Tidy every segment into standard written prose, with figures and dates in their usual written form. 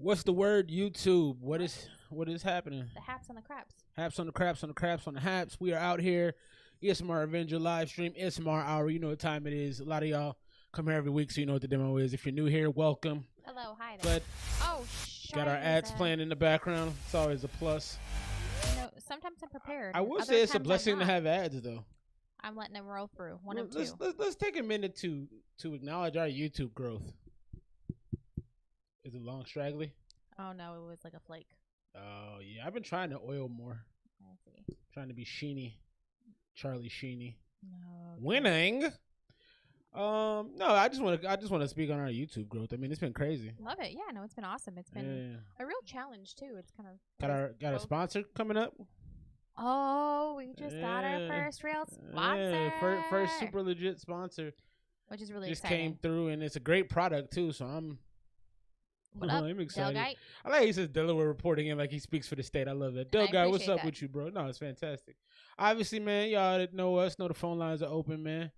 What's the word? YouTube. What is happening? The haps on the craps. Haps on the craps on the craps on the haps. We are out here. ESMR Avenger live stream. ESMR hour. You know what time it is. A lot of y'all come here every week, so you know what the demo is. If you're new here, welcome. Hello, hi there. But got our ads playing in the background. It's always a plus. You know, sometimes I'm prepared. I will say it's a blessing to have ads, though. I'm letting them roll through. Let's take a minute to acknowledge our YouTube growth. Is it long straggly? Oh no, it was like a flake. Oh yeah, I've been trying to oil more. I see. Trying to be Sheeny, Charlie Sheeny. No. Okay. Winning. No, I just want to speak on our YouTube growth. I mean, it's been crazy. Love it. Yeah, no, it's been awesome. It's been a real challenge too. It's kind of got a sponsor coming up. Oh, we just got our first real sponsor. Yeah, first super legit sponsor, which is really just exciting. came through, and it's a great product too. So I'm excited. Delguy? I like he says Delaware reporting in like he speaks for the state. I love that. Delguy, what's up with you, bro? No, it's fantastic. Obviously, man, y'all that know us know the phone lines are open, man.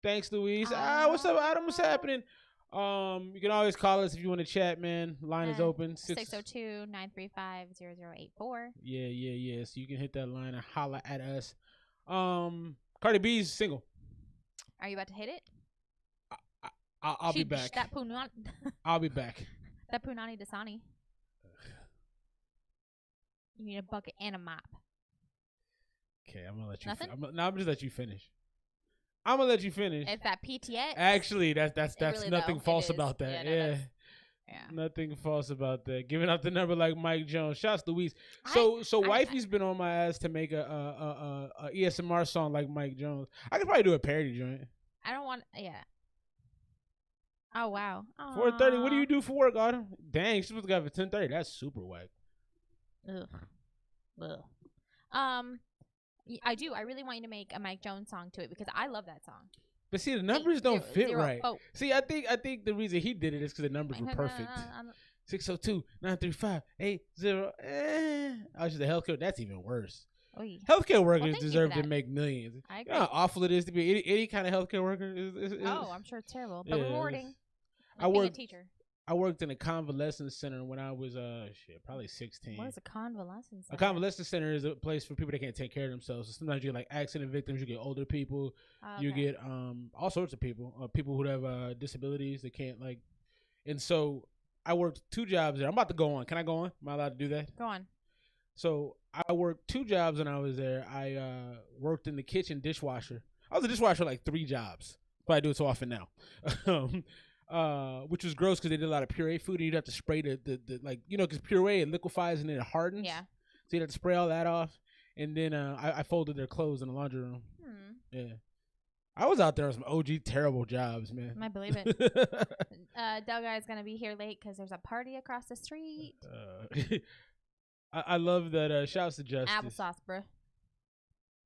Thanks, Louise. What's up, Adam? What's happening? You can always call us if you want to chat, man. Line is open. 602-935-0084. Yeah. So you can hit that line and holla at us. Cardi B's single. Are you about to hit it? I'll be back. I'll be back. That Punani Dasani. You need a bucket and a mop. Okay, I'm gonna let you. Nothing? I'm just let you finish. I'm gonna let you finish. It's that PTX. Actually, that's really nothing though. false about that. Yeah. Nothing false about that. Giving out the number like Mike Jones. Shouts Louise. So wifey's been on my ass to make a ESMR song like Mike Jones. I could probably do a parody joint. I don't want. Yeah. Oh wow. 4:30. What do you do for work, Autumn? Dang, she's supposed to go for 10:30. That's super whack. Ugh. I do. I really want you to make a Mike Jones song to it because I love that song. But see, the numbers don't fit right. Oh. See, I think the reason he did it is because the numbers were perfect. 602-935-80. I was just a healthcare. That's even worse. Oy. Healthcare workers deserve to make millions. I agree. You know how awful it is to be any kind of healthcare worker. I'm sure it's terrible, but rewarding. Being a teacher. I worked in a convalescence center when I was probably 16. What is a convalescence center? A convalescence center is a place for people that can't take care of themselves. So sometimes you get like accident victims, you get older people, you get all sorts of people, people who have disabilities that can't like. And so I worked 2 jobs there. I'm about to go on. Can I go on? Am I allowed to do that? Go on. So I worked 2 jobs when I was there. I worked in the kitchen dishwasher. I was a dishwasher like 3 jobs, but I do it so often now. Which was gross because they did a lot of puree food and you'd have to spray the like, you know, because puree, it liquefies and then it hardens. Yeah. So you'd have to spray all that off. And then I folded their clothes in the laundry room. Yeah. I was out there on some OG terrible jobs, man. I believe it. Delguy is going to be here late because there's a party across the street. I love that. Shouts to Justice. Applesauce, bro.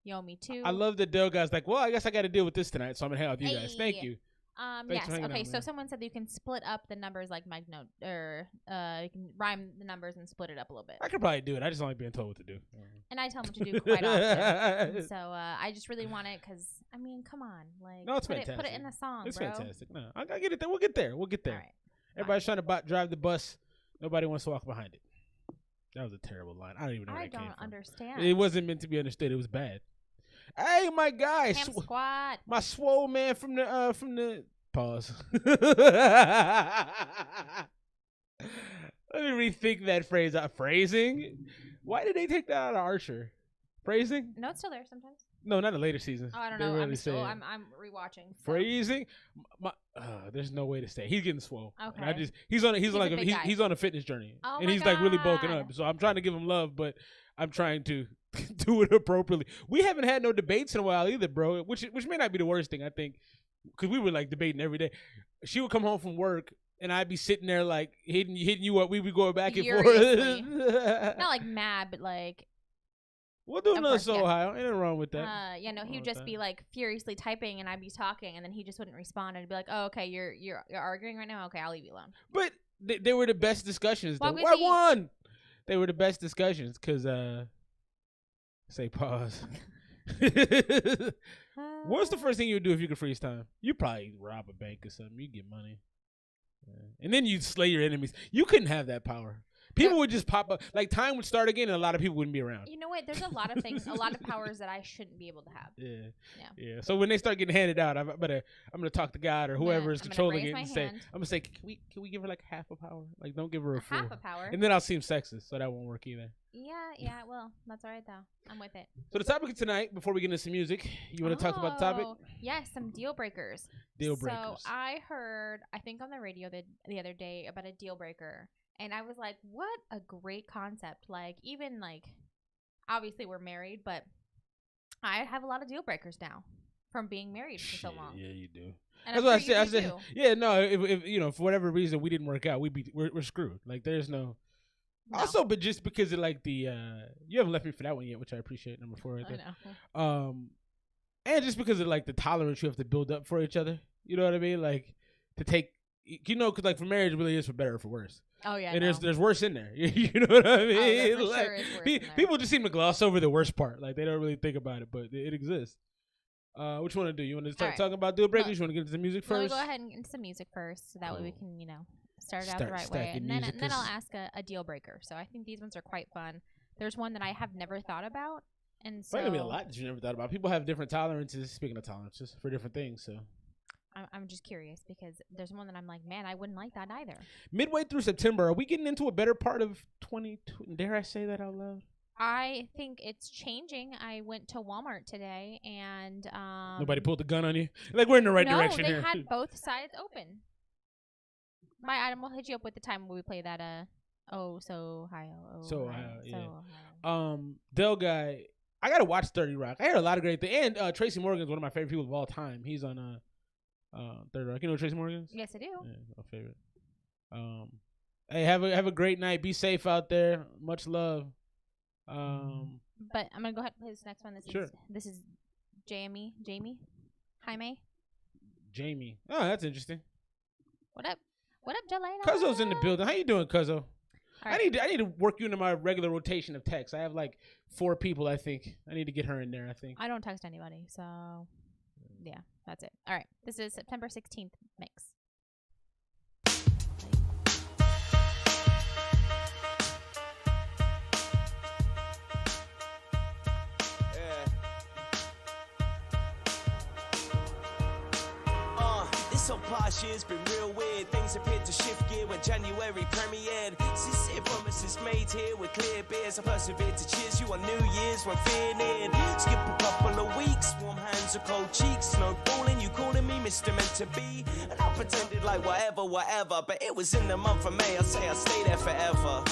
You owe me 2. I love that Delguy's like, well, I guess I got to deal with this tonight, so I'm going to hang out with you guys. Thank you. Yes. Okay. So someone said that you can split up the numbers like Mike Note, or you can rhyme the numbers and split it up a little bit. I could probably do it. I just don't like being told what to do. And I tell them what to do quite often. So I just really want it because I mean, come on, like no, it's put fantastic. Put it in a song, it's bro. Fantastic. No, I get it there. We'll get there. All right. Everybody's trying to drive the bus. Nobody wants to walk behind it. That was a terrible line. I don't even know where that came from. I don't understand. It wasn't meant to be understood. It was bad. Hey, my guy, Squad. My swole man from the. Pause. Let me rethink that phrase. Phrasing? Why did they take that out of Archer? Phrasing? No, it's still there sometimes. No, not in the later seasons. Oh, I don't know. Really I'm rewatching. So. Phrasing? There's no way to say. He's getting swole. Okay. He's on a fitness journey. Oh and he's like really bulking up. So I'm trying to give him love, but I'm trying to do it appropriately. We haven't had no debates in a while either, bro. Which may not be the worst thing, I think. Because we were like debating every day. She would come home from work and I'd be sitting there like hitting you up. We'd be going back and forth. Not like mad, but like. We'll do another so high. Ain't nothing wrong with that. He would just be like furiously typing and I'd be talking and then he just wouldn't respond. I'd be like, oh, okay, you're arguing right now? Okay, I'll leave you alone. But they were the best discussions though. I won! They were the best discussions because, say pause. What's the first thing you would do if you could freeze time? You probably rob a bank or something. You get money. And then you'd slay your enemies. You couldn't have that power. People would just pop up. Like, time would start again, and a lot of people wouldn't be around. You know what? There's a lot of things, a lot of powers that I shouldn't be able to have. Yeah. So when they start getting handed out, I'm gonna talk to God or whoever is controlling it and say, I'm gonna say, can we give her like half a power? Like, don't give her a full. Half a power. And then I'll seem sexist, so that won't work either. Yeah. Well, that's all right though. I'm with it. So the topic of tonight, before we get into some music, you want to talk about the topic? Yes, some deal breakers. Deal breakers. So I heard, I think on the radio the other day about a deal breaker. And I was like, what a great concept. Like, even like, obviously we're married, but I have a lot of deal breakers now from being married for so long. Yeah, you do. And that's what I said. Yeah, no, if you know, for whatever reason we didn't work out, we're screwed. Like, there's no. Also, but just because of like the you haven't left me for that one yet, which I appreciate. Number 4 right there. I know. And just because of like the tolerance you have to build up for each other. You know what I mean? Like, to take, you know, because like for marriage, it really is for better or for worse. Oh yeah, and there's worse in there. You know what I mean? There for like, sure is worse people just seem to gloss over the worst part. Like, they don't really think about it, but it exists. What you want to do? You want to start talking about deal breakers? You want to get into the music first? Let me go ahead and get into some music first, so that way we can, you know, start out the right way, and then I'll ask a deal breaker. So I think these ones are quite fun. There's one that I have never thought about, and so might be a lot that you never thought about. People have different tolerances. Speaking of tolerances, for different things, so. I'm just curious because there's one that I'm like, man, I wouldn't like that either. Midway through September, are we getting into a better part of 2020? Dare I say that out loud? I think it's changing. I went to Walmart today and nobody pulled the gun on you. Like, we're in the right direction here. No, they had both sides open. My item will hit you up with the time when we play that. So Ohio. Del guy, I gotta watch 30 Rock. I heard a lot of great things. And Tracy Morgan's one of my favorite people of all time. He's on 30 Rock. You know who Tracy Morgan is? Yes, I do. Yeah, my favorite. Hey, have a great night. Be safe out there. Much love. But I'm gonna go ahead and play this next one. This is Jaime. Jaime. Oh, that's interesting. What up, Jelena? Cuzzo's in the building. How you doing, Cuzzo? Right. I need to work you into my regular rotation of texts. I have like 4 people. I think I need to get her in there. I think I don't text anybody, so yeah, that's it. All right, this is September 16th mix. This whole past year's been real weird. Things appeared to shift gear when January premiered. Sincere promises made here with clear beers. I persevered to cheers you on New Year's when fear neared. Skip a couple of weeks, warm hands or cold cheeks. Snowballing, you calling me Mr. Meant to Be. And I pretended like whatever. But it was in the month of May, I say I'll stay there forever.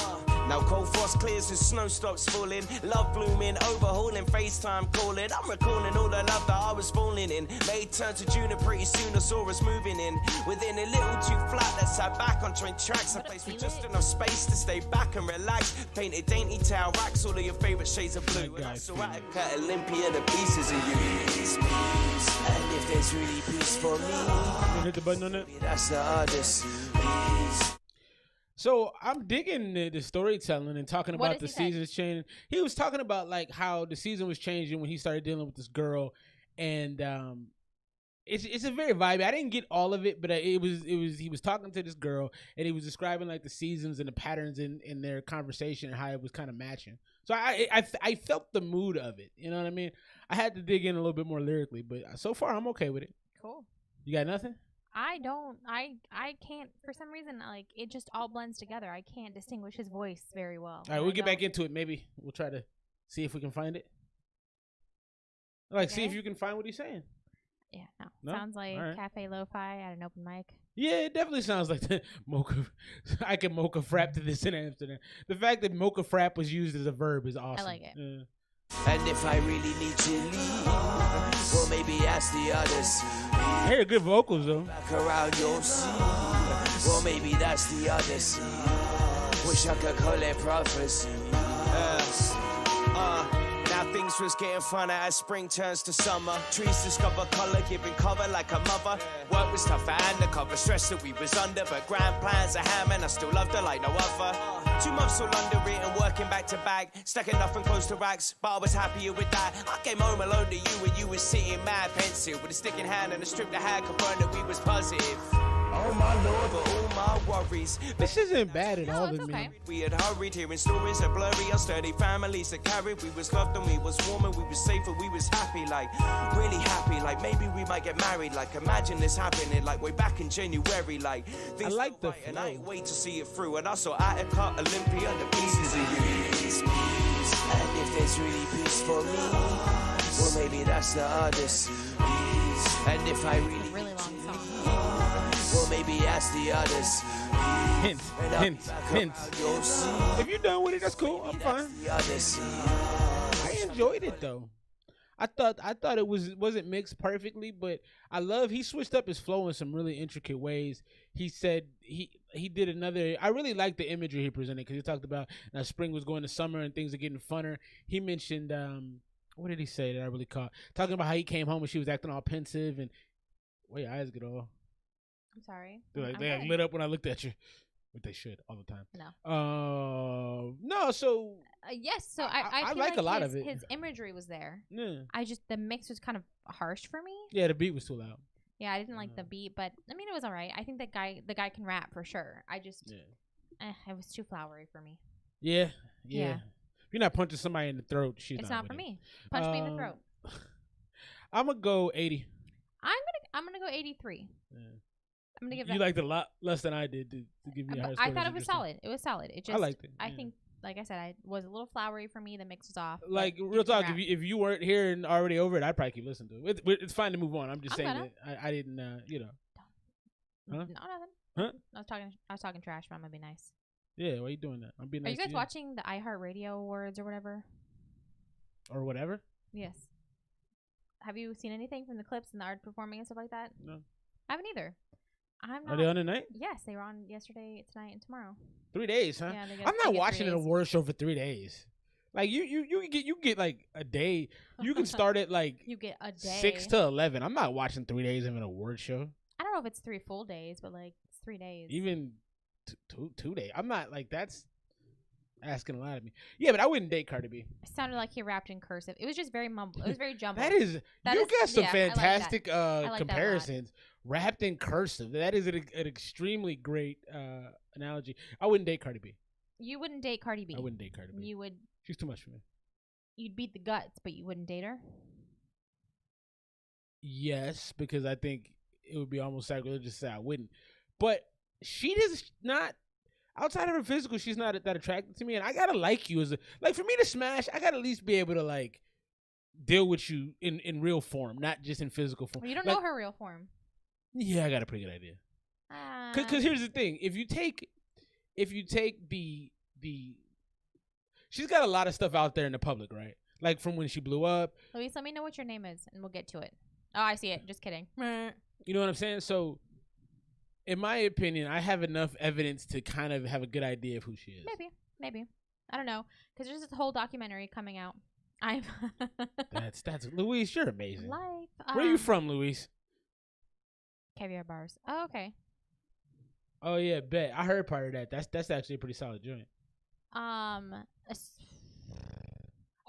Now cold frost clears and snow stops falling. Love blooming, overhauling, FaceTime calling. I'm recalling all the love that I was falling in. May turn to June and pretty soon I saw us moving in. Within a little too flat that sat back on train tracks. A place with just enough space to stay back and relax. Painted dainty towel racks, all of your favourite shades of blue. And I saw at Olympia the pieces of you. And if there's really peace for me, hit the button on it. That's the hardest. So I'm digging the storytelling and talking about the seasons changing. He was talking about like how the season was changing when he started dealing with this girl, and it's a very vibey. I didn't get all of it, but it was he was talking to this girl and he was describing like the seasons and the patterns in their conversation and how it was kind of matching. So I felt the mood of it. You know what I mean? I had to dig in a little bit more lyrically, but so far I'm okay with it. Cool. You got nothing? I can't, for some reason, like, it just all blends together. I can't distinguish his voice very well. All right, we'll get back into it. Maybe we'll try to see if we can find it. Like, see if you can find what he's saying. Yeah, no? Sounds like Cafe Lo-Fi at an open mic. Yeah, it definitely sounds like the mocha. I can mocha frap to this in Amsterdam. The fact that mocha frap was used as a verb is awesome. I like it. Yeah. And if I really need to leave, well, maybe ask the others. I hear good vocals, though. Back around your seat. Well, maybe that's the others. Wish I could call it prophecy. Now things was getting funner as spring turns to summer. Trees discover color, giving cover like a mother. Work was tougher and the cover stress that we was under. But grand plans are ham and I still loved her like no other. 2 months all under it and working back to back. Stacking nothing close to racks, but I was happier with that. I came home alone to you and you was sitting mad pensive. With a stick in hand and a strip that had confirmed that we was positive. Oh my lord, for all my worries. This isn't bad at all it's to me. okay. We had hurried, hearing stories of blurry, our sturdy families that carried. We was loved and we was warm and we was safe and we was happy, like really happy. Like maybe we might get married. Like imagine this happening, like way back in January. Like things like feel the right, and I ain't flow. wait to see it through. And I saw Attica, Olympia, the pieces of peace. And if there's really peace for me, well maybe that's the others. And if I It's a really really long song. well maybe that's the others. Hints. If you're done with it, that's cool. I'm fine. The others. I enjoyed it though. I thought it wasn't mixed perfectly, but he switched up his flow in some really intricate ways. He said he did another. I really liked the imagery he presented because he talked about spring was going to summer and things are getting funner. He mentioned what did he say that I really caught? Talking about how he came home and she was acting all pensive and why your eyes get all. I'm sorry. They I'm like good. lit up when I looked at you. But they should all the time. No. No. So Yes. So I I feel like a lot his, of it. His imagery was there. yeah, The mix was kind of harsh for me. yeah. The beat was too loud. Yeah, I didn't like the beat, but I mean it was all right. I think the guy can rap for sure. I just it was too flowery for me. Yeah. Yeah. If you're not punching somebody in the throat, she's It's not not for with it. me. Punch me in the throat. I'm gonna go 80. I'm gonna go 83. Yeah. I'm gonna give You that. liked it a lot less than I did to give me a higher score. I thought That's it was interesting. solid. It was solid. It just I liked it. I yeah. think, like I said, I was a little flowery for me. The mix was off. Like but real you can talk, rap. if you weren't here and already over it, I'd probably keep listening to it. It's fine to move on. I'm just I'm saying gonna. that I didn't, Huh? No, nothing. Huh? I was talking trash, but I'm gonna be nice. Yeah, why are you doing that? I'm being Are nice you guys to watching the iHeartRadio awards or whatever? or whatever. Yes. Have you seen anything from the clips and the art performing and stuff like that? No. I haven't either. I'm Are not. they on tonight? Yes, they were on yesterday, tonight, and tomorrow. 3 days, huh? Yeah, they get, I'm they not get watching 3 an days. award show for 3 days. Like you get like a day. You can start at like You get a day. 6 to 11. I'm not watching 3 days of an award show. I don't know if it's 3 full days, but like it's 3 days. Even 2 days. I'm not like that's asking a lot of me. Yeah, but I wouldn't date Cardi B. It sounded like he rapped in cursive. It was just very mumble. It was very jumbled. That is That you is- got some yeah, I like that. fantastic like that a lot. comparisons. Wrapped in cursive. That is an extremely great analogy. I wouldn't date Cardi B. You wouldn't date Cardi B. I wouldn't date Cardi B. You would. She's too much for me. You'd beat the guts, but you wouldn't date her. Yes, because I think it would be almost sacrilegious to say I wouldn't. But she does not. Outside of her physical, she's not that attractive to me, and I gotta like you as a like for me to smash. I gotta at least be able to like deal with you in real form, not just in physical form. Well, you don't Like, know her real form. Yeah, I got a pretty good idea. Because here's the thing: if you take the she's got a lot of stuff out there in the public, right? Like from when she blew up. Luis, let me know what your name is, and we'll get to it. Oh, I see it. Just kidding. You know what I'm saying? So, in my opinion, I have enough evidence to kind of have a good idea of who she is. Maybe. I don't know, because there's this whole documentary coming out. I'm That's Luis. You're amazing. life. Where are you from, Luis? Caviar bars. Oh, okay. Oh yeah, bet. I heard part of that. That's actually a pretty solid joint.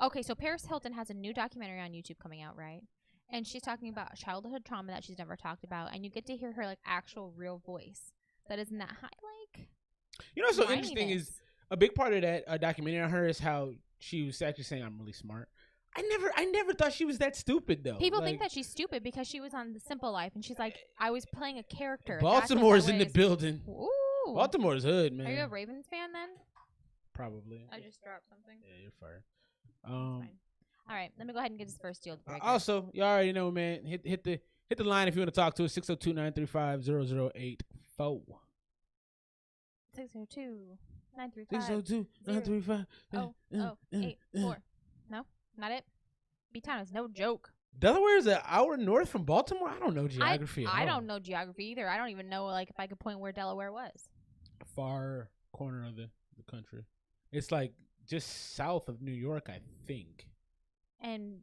Okay, so Paris Hilton has a new documentary on YouTube coming out, right? And she's talking about childhood trauma that she's never talked about, and you get to hear her like actual real voice that isn't that high like. You know what's so interesting is a big part of that documentary on her is how she was actually saying I'm really smart. I never thought she was that stupid though. People think that she's stupid because she was on The Simple Life, and she's like, I was playing a character. Baltimore's in the building. Ooh. Baltimore's hood, man. Are you a Ravens fan then? Probably. I just dropped something. Yeah, you're fired. Fine. All right, let me go ahead and get this first deal breaker. Also, you already know, man. Hit the line if you want to talk to us. 602-935-0084. 602-935. 602-935. 0084. No, not it. B-Town is no joke. Delaware is an hour north from Baltimore. I don't know geography. I don't know geography either. I don't even know like if I could point where Delaware was. Far corner of the country. It's like just south of New York, I think. And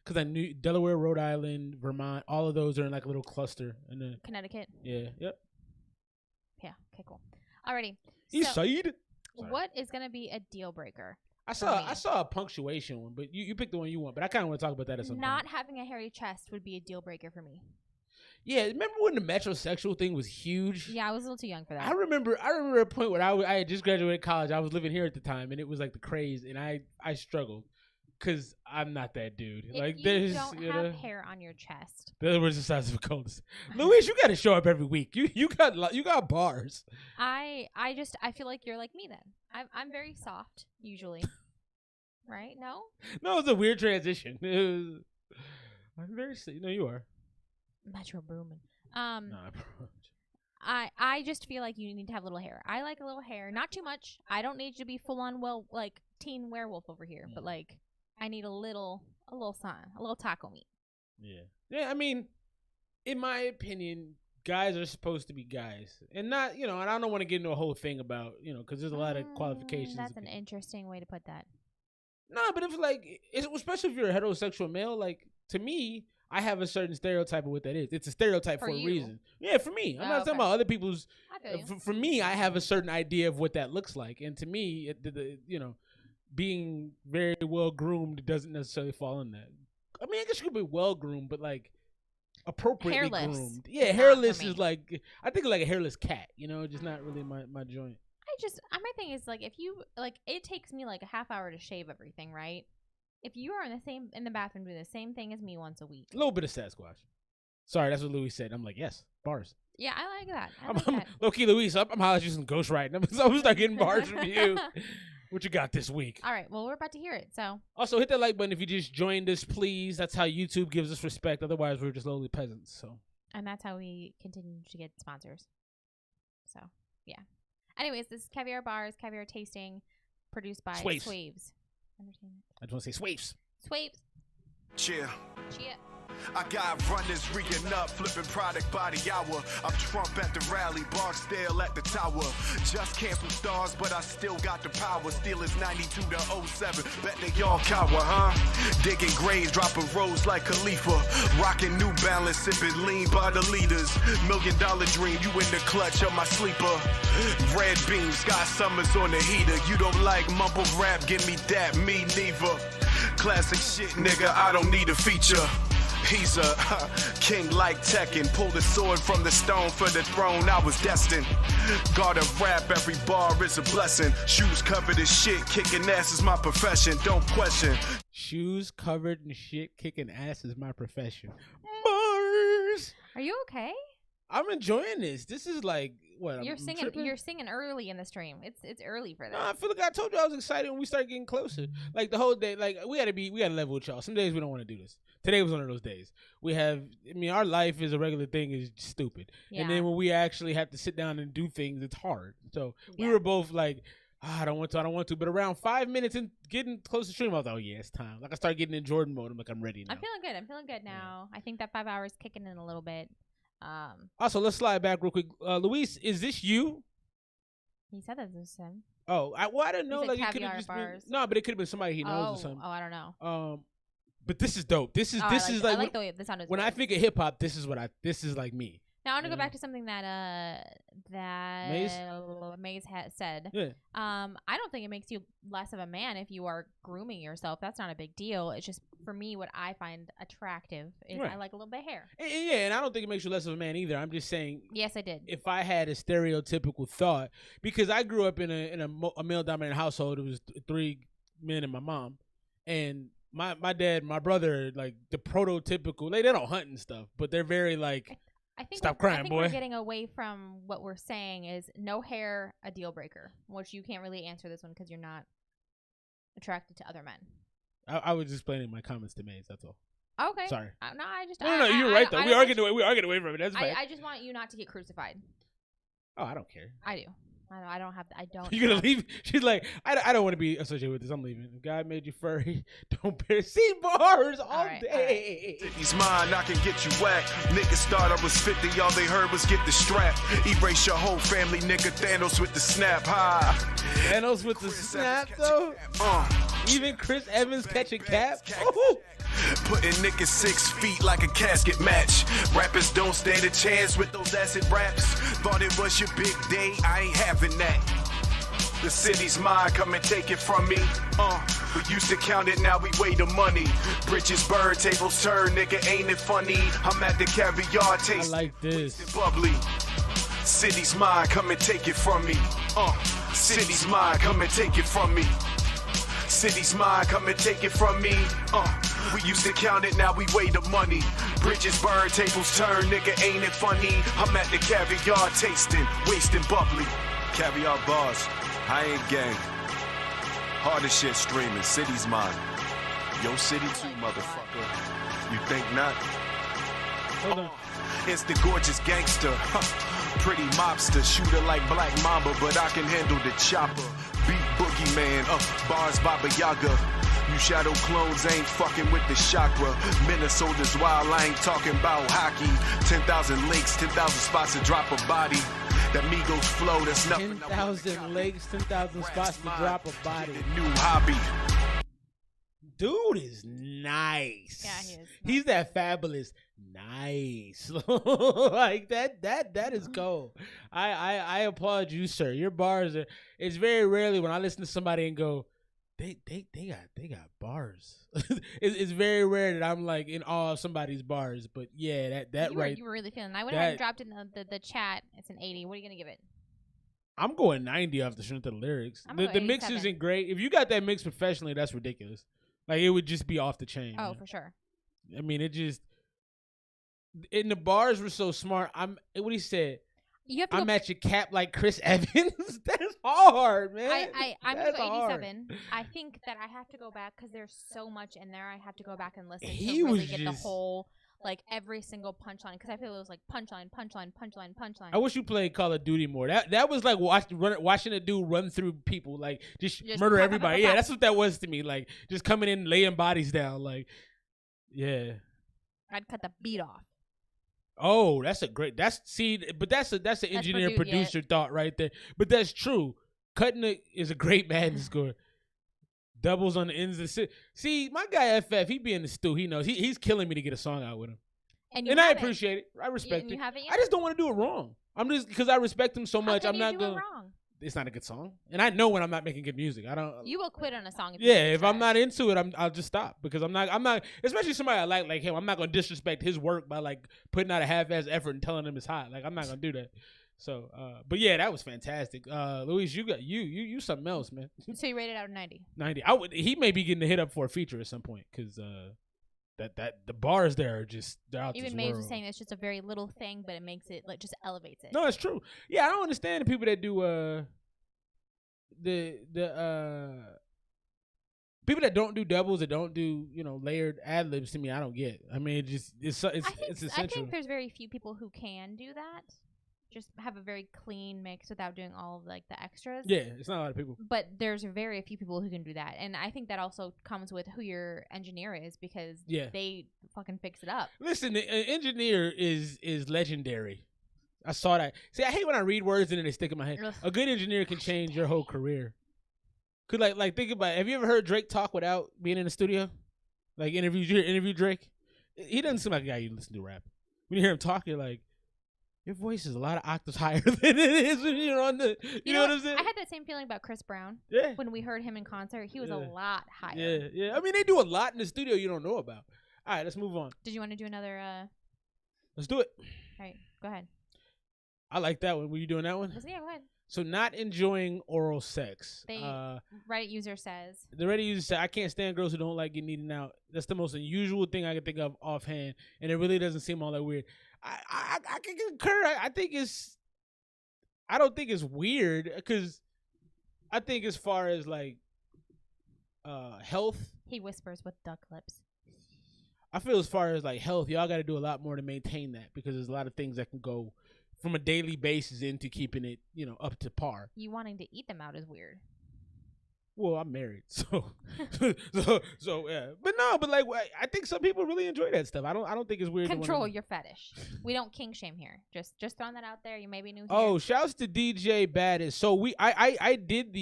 because I knew Delaware, Rhode Island, Vermont, all of those are in like a little cluster. And then Connecticut. Yeah. Yep. Yeah. Okay. Cool. Alrighty. East side. What is gonna be a deal breaker? I saw a punctuation one, but you picked the one you want. But I kind of want to talk about that at some point. Not having a hairy chest would be a deal breaker for me. Yeah, remember when the metrosexual thing was huge? Yeah, I was a little too young for that. I remember a point when I had just graduated college. I was living here at the time, and it was like the craze, and I struggled because I'm not that dude. If like you there's don't have hair on your chest. There was the size of a cul-de-sac. Luis, you got to show up every week. You got bars. I feel like you're like me then. I'm very soft usually. Right? No, it was a weird transition. I'm very. No, you are. Metro Boomin. No, I just feel like you need to have little hair. I like a little hair, not too much. I don't need you to be full on like teen werewolf over here, but like I need a little something, a little taco meat. Yeah. I mean, in my opinion, guys are supposed to be guys, and not and I don't want to get into a whole thing about because there's a lot of qualifications. That's an interesting way to put that. No, but especially if you're a heterosexual male, like to me, I have a certain stereotype of what that is. It's a stereotype for a reason. Yeah, for me. I'm not talking about other people's. For me, I have a certain idea of what that looks like, and to me, being very well groomed doesn't necessarily fall in that. I mean, I guess you could be well groomed, but like appropriately groomed. Yeah, hairless is like I think like a hairless cat. Just not really my joint. My thing is like if you like, it takes me like a half hour to shave everything, right? If you are in the bathroom doing the same thing as me once a week, a little bit of Sasquatch. Sorry, that's what Louis said. I'm like, yes, bars. Yeah, I like that. I'm low key, Louis. I'm hollering you some ghostwriting. I'm gonna start getting bars from you. What you got this week? All right. Well, we're about to hear it. So also hit that like button if you just joined us, please. That's how YouTube gives us respect. Otherwise, we're just lowly peasants. So. And that's how we continue to get sponsors. So yeah. Anyways, this is Caviar Bars, Caviar Tasting, produced by Swaves. I just want to say Swaves. Swaves. Cheer. Cheer. I got runners rigging up, flipping product by the hour. I'm Trump at the rally, Barksdale at the tower. Just came from stars, but I still got the power. Steelers 92 to 07, bet they all cower, huh? Digging graves, dropping rows like Khalifa. Rocking New Balance, sipping lean by the leaders. $1 million dream, you in the clutch of my sleeper. Red beam, Scott Summers on the heater. You don't like mumble rap, give me that, me neither. Classic shit, nigga, I don't need a feature. He's a king like Tekken. Pulled a sword from the stone for the throne I was destined. Gotta rap, every bar is a blessing. Shoes covered in shit, kicking ass is my profession. Don't question. Shoes covered in shit, kicking ass is my profession. Bars. Are you okay? I'm enjoying this. This is like what you're singing. You're singing early in the stream. It's early for that. No, I feel like I told you I was excited when we started getting closer. Like the whole day, like we gotta level with y'all. Some days we don't want to do this. Today was one of those days. Our life is a regular thing is stupid. Yeah. And then when we actually have to sit down and do things, it's hard. So we were both like, I don't want to. But around 5 minutes and getting close to stream, I was like, oh yeah, it's time. Like I started getting in Jordan mode. I'm like, I'm ready now. I'm feeling good now. Yeah. I think that 5 hours kicking in a little bit. Also, let's slide back real quick. Luis, is this you? He said that this was him. Oh, I didn't know. Like it could have just been but it could have been somebody he knows or something. Oh, I don't know. But this is dope. This is like I like the way the sound is. When I think of hip hop, this is like me. Now I want to go back to something that Maze said. Yeah. I don't think it makes you less of a man if you are grooming yourself. That's not a big deal. It's just for me what I find attractive is I like a little bit of hair. And I don't think it makes you less of a man either. I'm just saying. Yes, I did. If I had a stereotypical thought, because I grew up in a male dominant household, it was 3 men and my mom, and my dad, my brother, like the prototypical. They don't hunt and stuff, but they're very like. Stop crying, I think boy. We're getting away from what we're saying is no hair, a deal breaker, which you can't really answer this one because you're not attracted to other men. I was just explaining my comments to Maze. That's all. Okay. Sorry. No, you're right though. We are getting away from it. That's fine. I just want you not to get crucified. Oh, I don't care. I do. I don't. You're gonna leave? She's like, I don't want to be associated with this. I'm leaving. If God made you furry, don't bear see bars all day. He's mine, I can get you whacked. Niggas thought I was 50, all they heard was get the strap. Erase your whole family, nigga. Thanos with the snap. Thanos with the snap, though? Even Chris Evans catching cap? Putting niggas 6 feet like a casket match. Rappers don't stand a chance with those acid raps. Thought it was your big day, I ain't having that. The city's mine, come and take it from me. We used to count it, now we weigh the money. Bridges burn, tables turn, nigga, ain't it funny? I'm at the caviar taste. I like this. Bubbly. City's mine, come and take it from me. City's mine, come and take it from me. City's mine, come and take it from me. We used to count it, now we weigh the money. Bridges burn, tables turn, nigga, ain't it funny? I'm at the caviar tasting, wasting bubbly. Caviar bars, I ain't gang. Hardest shit streaming, city's mine. Your city too, motherfucker. You think not? Hold on. It's the gorgeous gangster, pretty mobster, shooter like Black Mamba, but I can handle the chopper. Beat boogeyman, bars Baba Yaga. You shadow clones ain't fucking with the chakra. Minnesota's wild, I ain't talking about hockey. 10,000 lakes, 10,000 spots to drop a body. That Migos flow, that's nothing. 10,000 lakes, 10,000 spots to drop a body. New hobby. Dude is nice. Yeah, he is. He's that fabulous. Nice. Like that is cool. I applaud you, sir. Your bars are, it's very rarely when I listen to somebody and go, they got bars. It's very rare that I'm like in awe of somebody's bars. But yeah, you were really feeling. I went ahead and dropped in the chat. It's an 80. What are you gonna give it? I'm going 90 off the strength of the lyrics. The mix isn't great. If you got that mix professionally, that's ridiculous. Like it would just be off the chain. Oh, for sure. I mean, it just, and the bars were so smart. What he said. You have to I'm at your cap like Chris Evans. That's hard, man. I'm going to go 87. I think that I have to go back because there's so much in there. I have to go back and listen to really get the whole, like every single punchline, because I feel it was like punchline. I wish you played Call of Duty more. That was like watching a dude run through people, like just murder everybody. Yeah, that's what that was to me. Like just coming in, laying bodies down. Like, yeah. I'd cut the beat off. Oh, that's an engineer producer thought right there. But that's true. Cutting it is a great Madden score. Doubles on the ends of the see, my guy FF, he be in the stew. He knows he's killing me to get a song out with him, and I appreciate it. I respect it. I just don't want to do it wrong. I'm just because I respect him so much. I'm not going. Wrong? It's not a good song, and I know when I'm not making good music. I don't. You will quit on a song. If I'm not into it, I'll just stop because I'm not. Especially somebody I like him. I'm not gonna disrespect his work by like putting out a half-ass effort and telling him it's hot. Like I'm not gonna do that. So, but yeah, that was fantastic. Luis, you got you something else, man. So you rated out of 90. 90. He may be getting a hit up for a feature at some point because that the bars there are just they're out. Even Maze was saying it's just a very little thing, but it makes it like just elevates it. No, it's true. Yeah, I don't understand the people that do the people that don't do doubles, that don't do layered ad libs. To me, I don't get. I mean, it's essential. I think there's very few people who can do that. Just have a very clean mix without doing all of like the extras. Yeah, it's not a lot of people. But there's very few people who can do that. And I think that also comes with who your engineer is because they fucking fix it up. Listen, an engineer is legendary. I saw that. See, I hate when I read words and then they stick in my head. Ugh. A good engineer can change your whole career. Could like think about it. Have you ever heard Drake talk without being in the studio? Like interview Drake? He doesn't seem like a guy you listen to rap. When you hear him talk, you're like, your voice is a lot of octaves higher than it is when you're on the. You know what I'm saying? I had that same feeling about Chris Brown. Yeah. When we heard him in concert, he was a lot higher. Yeah. I mean, they do a lot in the studio you don't know about. All right, let's move on. Did you want to do another? Let's do it. All right, go ahead. I like that one. Were you doing that one? Yeah, go ahead. So not enjoying oral sex. Reddit user says. The Reddit user said, I can't stand girls who don't like getting eaten out. That's the most unusual thing I can think of offhand, and it really doesn't seem all that weird. I can concur. I don't think it's weird because I think as far as like health. He whispers with duck lips. I feel as far as like health, y'all got to do a lot more to maintain that because there's a lot of things that can go from a daily basis into keeping it, up to par. You wanting to eat them out is weird. Well, I'm married, so yeah. But like, I think some people really enjoy that stuff. I don't think it's weird. Control your fetish. We don't kink shame here. Just throwing that out there. You may be new here. Oh, shouts to DJ Baddest. So I did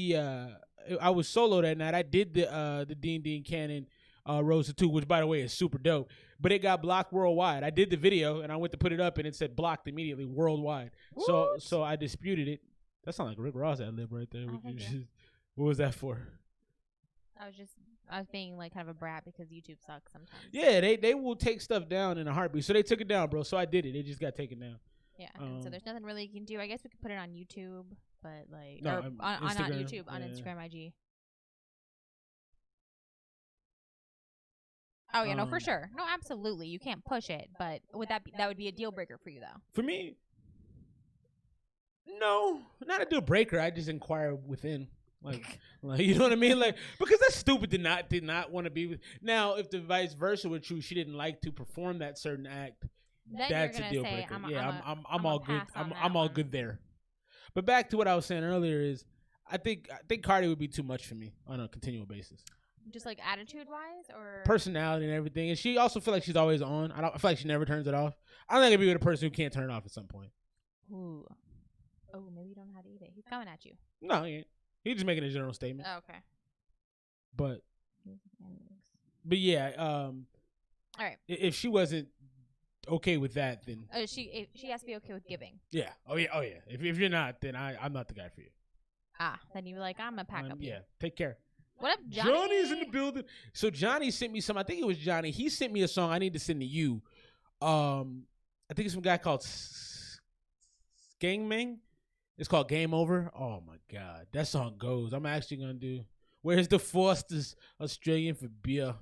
I was solo that night. I did the Dean Cannon Rose to 2, which by the way is super dope. But it got blocked worldwide. I did the video and I went to put it up and it said blocked immediately worldwide. What? So I disputed it. That sounds like Rick Ross ad lib right there. Oh, thank you. What was that for? I was being like kind of a brat because YouTube sucks sometimes. Yeah, they will take stuff down in a heartbeat. So they took it down, bro. So I did it. It just got taken down. Yeah, and so there's nothing really you can do. I guess we could put it on YouTube, but like No, on not YouTube, on yeah. Instagram IG. Oh yeah, no, for sure. No, absolutely. You can't push it, but that would be a deal breaker for you though? For me, no, not a deal breaker. I just inquire within. Like you know what I mean? Like, because that's stupid to not want to be with. Now, if the vice versa were true, she didn't like to perform that certain act. Then That's you're a deal say, breaker. I'm all good. pass on I'm all that good there. But back to what I was saying earlier is, I think Cardi would be too much for me on a continual basis. Just like attitude wise, or Personality and everything, and she also feel like she's always on. I feel like she never turns it off. I don't think I'd be with a person who can't turn it off at some point. Ooh. Oh, maybe you don't know how to eat it. He's coming at you. No, he ain't. He's just making a general statement. Oh, okay. But yeah, all right. If she wasn't okay with that, then she has to be okay with giving. Yeah. Oh yeah. If you're not, then I'm not the guy for you. Then you're like, I'm gonna pack up. Yeah. Take care. What up, Johnny? Johnny's in the building. So Johnny sent me some. I think it was Johnny. He sent me a song I need to send to you. I think it's some guy called Skangming. It's called Game Over. Oh my God, that song goes. I'm actually gonna do. Where's the Foster's Australian for beer?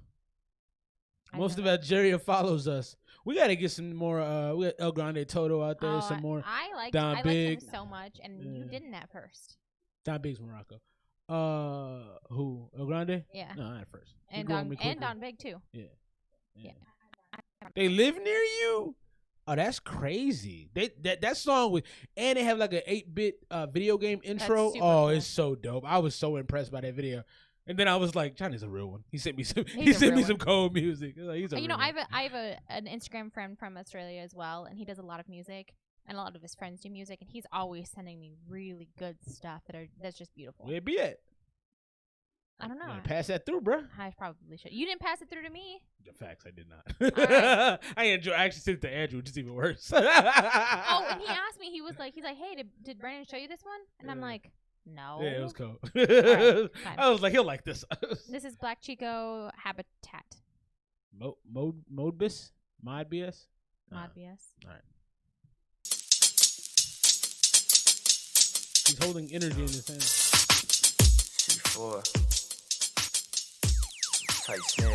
Most of Algeria follows us. We gotta get some more. We got El Grande Toto out there. Some more. I like him so much, and you didn't at first. Don Big's Morocco. Who? El Grande? Yeah. No, not at first. And Don Big too. Yeah. They live near you? Oh, that's crazy. That song and they have like an 8-bit video game intro. Oh, cool. It's so dope. I was so impressed by that video. And then I was like, Johnny's a real one. He sent me some. Some cold music. He's a real one. I have an Instagram friend from Australia as well, and he does a lot of music, and a lot of his friends do music, and he's always sending me really good stuff that's just beautiful. Where it be at? I don't know. Pass that through, bro. I probably should. You didn't pass it through to me. The facts, I did not. Right. I actually sent it to Andrew, which is even worse. And he asked me. He's like, hey, did Brandon show you this one? And I'm like, no. Yeah, it was cool. Right, I was like, he'll like this. This is Black Chico Habitat. Modbus? Modbs? Modbs. All right. He's holding energy in his hand. C4. Tight snare.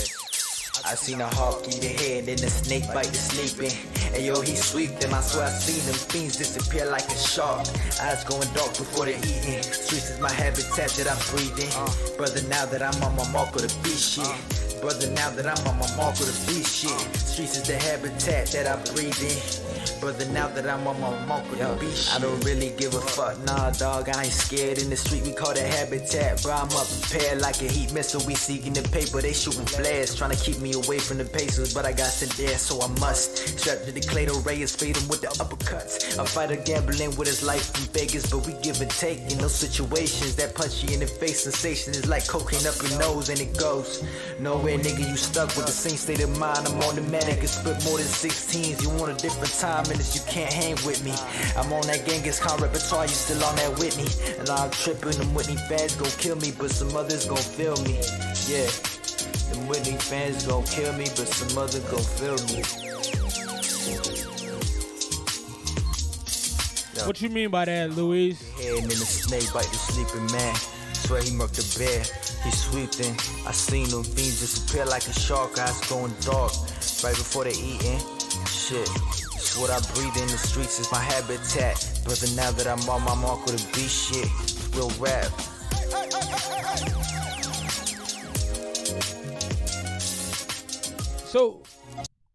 I seen a hawk eat a head and a snake bite the sleeping. And yo, he sweep them. I swear I seen them fiends disappear like a shark. Eyes going dark before they're eating. Streets is my habitat that I'm breathing. Brother, now that I'm on my mark of the beast shit. Brother, now that I'm on my mark of the beast shit. Streets is the habitat that I breathe in. Brother, now that I'm on my mark of the beast shit. I don't really give a fuck, nah, dog. I ain't scared. In the street, we call that habitat. Bro, I'm up prepared like a heat missile. We seeking the paper, they shooting flares. Trying to keep me away from the Pacers, but I got sent there, so I must. Strapped to the Clado Reyes, fade him with the uppercuts. A fighter gambling with his life in Vegas, but we give and take in those situations. That punch you in the face sensation is like cocaine up your nose, and it goes nowhere, nigga. You stuck with the same state of mind. I'm on the manic and spit more than 16s. You want a different time, and you can't hang with me. I'm on that Genghis Khan repertoire, you still on that Whitney. And I'm tripping, them Whitney fans gon' kill me, but some others gon' feel me. Yeah. Them Whitney fans gon' kill me, but some other gon' feel me. Yo. What you mean by that, Louise? Head and the snake bite the sleeping man. Swear he murked the bear. He sweeping. I seen them fiends disappear like a shark. Eyes going dark right before they eating. Shit. It's what I breathe in the streets is my habitat. Brother, now that I'm on my mark with a beast shit. Real rap. So,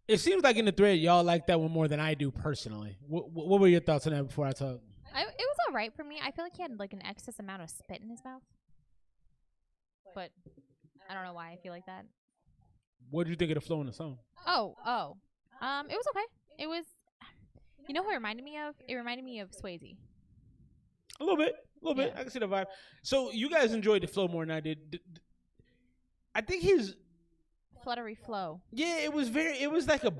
it seems like in the thread, y'all like that one more than I do personally. What were your thoughts on that before I talk? It was all right for me. I feel like he had like an excess amount of spit in his mouth. But I don't know why I feel like that. What did you think of the flow in the song? Oh. It was okay. It was, you know who it reminded me of? It reminded me of Swayze. A little bit. I can see the vibe. So, you guys enjoyed the flow more than I did. I think his fluttery flow. Yeah, it was like a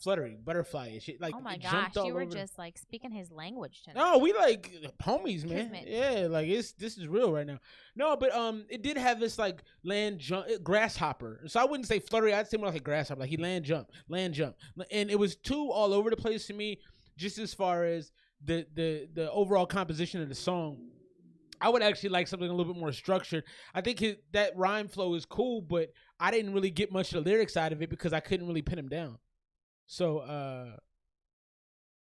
fluttery butterfly and shit. Like Oh my it jumped gosh, all you were over. just like speaking his language tonight. No, we like homies, man. Kismet. Yeah, like this is real right now. No, but it did have this like land jump grasshopper. So I wouldn't say fluttery. I'd say more like a grasshopper. Like he land jump, and it was too all over the place to me. Just as far as the overall composition of the song, I would actually like something a little bit more structured. I think that rhyme flow is cool, but I didn't really get much of the lyrics out of it because I couldn't really pin him down. So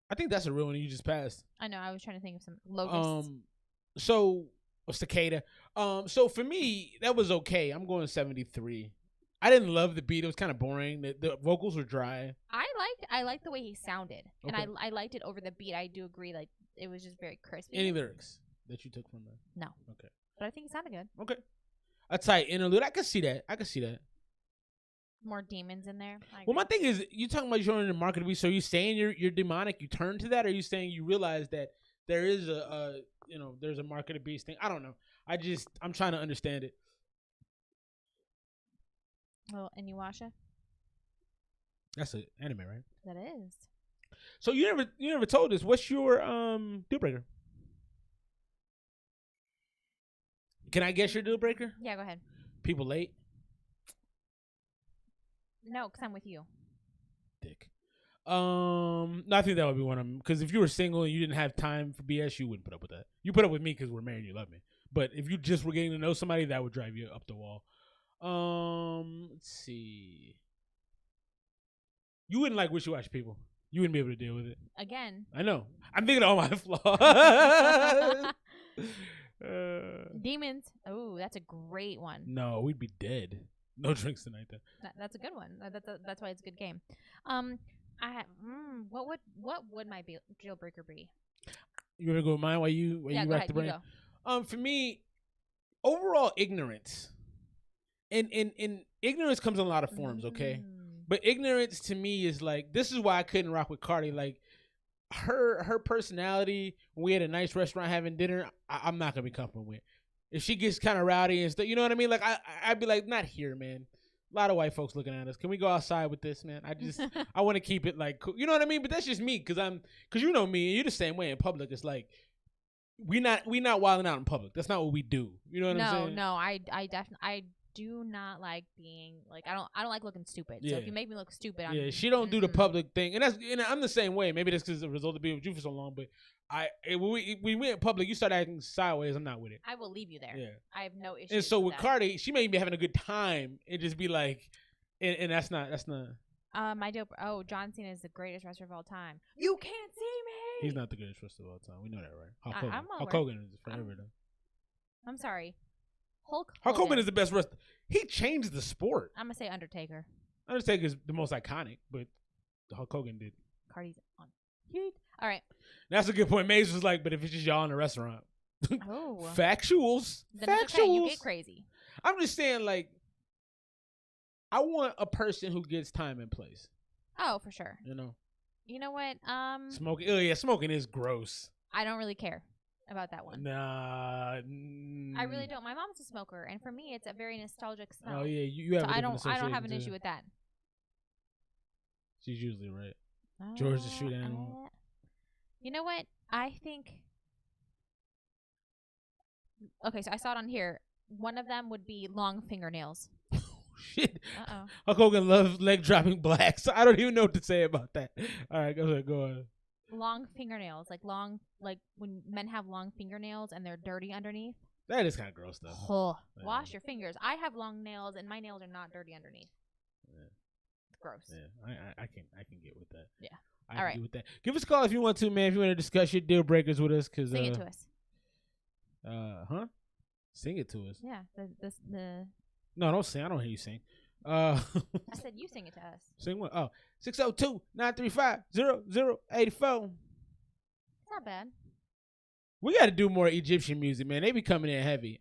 I think that's a real one you just passed. I know. I was trying to think of some locusts. So a cicada. So for me, that was okay. I'm going 73. I didn't love the beat. It was kind of boring. The vocals were dry. I liked the way he sounded, Okay. and I liked it over the beat. I do agree. Like it was just very crispy. Any lyrics that you took from that? No. Okay. But I think it sounded good. Okay. A tight interlude. I could see that. More demons in there. Well, my thing is, you talking about you're in the market to be. So you saying you're demonic? You turn to that, or are you saying you realize that there is there's a market to beast thing? I don't know. I'm trying to understand it. Well, Inuyasha. That's an anime, right? That is. So you never told us what's your deal breaker. Can I guess your deal breaker? Yeah, go ahead. People late. No, because I'm with you. Dick. No, I think that would be one of them. Because if you were single and you didn't have time for BS, you wouldn't put up with that. You put up with me because we're married and you love me. But if you just were getting to know somebody, that would drive you up the wall. Let's see. You wouldn't like wishy-washy people. You wouldn't be able to deal with it. Again. I know. I'm thinking of all my flaws. Demons. Oh, that's a great one. No, we'd be dead. No drinks tonight, then. That's a good one. That's why it's a good game. What would my deal breaker be? You want to go with mine while you go rack ahead, the brain? you go. For me, overall ignorance. And ignorance comes in a lot of forms, okay? But ignorance to me is like, this is why I couldn't rock with Cardi. Like, her personality, when we at a nice restaurant having dinner, I'm not going to be comfortable with. If she gets kind of rowdy and stuff, you know what I mean? Like, I'd be like, not here, man. A lot of white folks looking at us. Can we go outside with this, man? I want to keep it like, cool. You know what I mean? But that's just me, because you know me, and you're the same way in public. It's like, we not wilding out in public. That's not what we do. You know what I'm saying? No, I definitely do not like being like I don't like looking stupid. So if you make me look stupid, she don't do the public thing, and I'm the same way. Maybe that's because the result of being with you for so long. But when we went in public, you start acting sideways. I'm not with it. I will leave you there. Yeah, I have no issue. And so with that. Cardi, she may be having a good time and just be like, and that's not. My dope. Oh, John Cena is the greatest wrestler of all time. You can't see me. He's not the greatest wrestler of all time. We know that, right? Hulk I'm Hogan is forever though. I'm sorry. Hulk Hogan is the best wrestler. He changed the sport. I'm gonna say Undertaker. Undertaker is the most iconic, but Hulk Hogan did. Cardi's on. All right. That's a good point. Maze was like, but if it's just y'all in a restaurant, oh, factuals. Then it's okay. You get crazy. I'm just saying, like, I want a person who gets time and place. Oh, for sure. You know. You know what? Smoking. Oh yeah, smoking is gross. I don't really care about that one. Nah. I really don't. My mom's a smoker, and for me, it's a very nostalgic smell. Oh yeah, you have. So I don't have an issue with that. She's usually right. George the street animal. You know what? I think. Okay, so I saw it on here. One of them would be long fingernails. Shit. Uh-oh. Hulk Hogan loves leg dropping blacks. I don't even know what to say about that. All right, go on. Long fingernails, like when men have long fingernails and they're dirty underneath. That is kind of gross, though. Oh, wash your fingers. I have long nails and my nails are not dirty underneath. Yeah. It's gross. Yeah, I can get with that. Yeah. I can get with that. Give us a call if you want to, man. If you want to discuss your deal breakers with us, cause sing it to us. Huh? Sing it to us. Yeah. The. No, don't sing. I don't hear you sing. I said you sing it to us. Sing what? Oh, 602-935-0084. It's not bad. We got to do more Egyptian music, man. They be coming in heavy.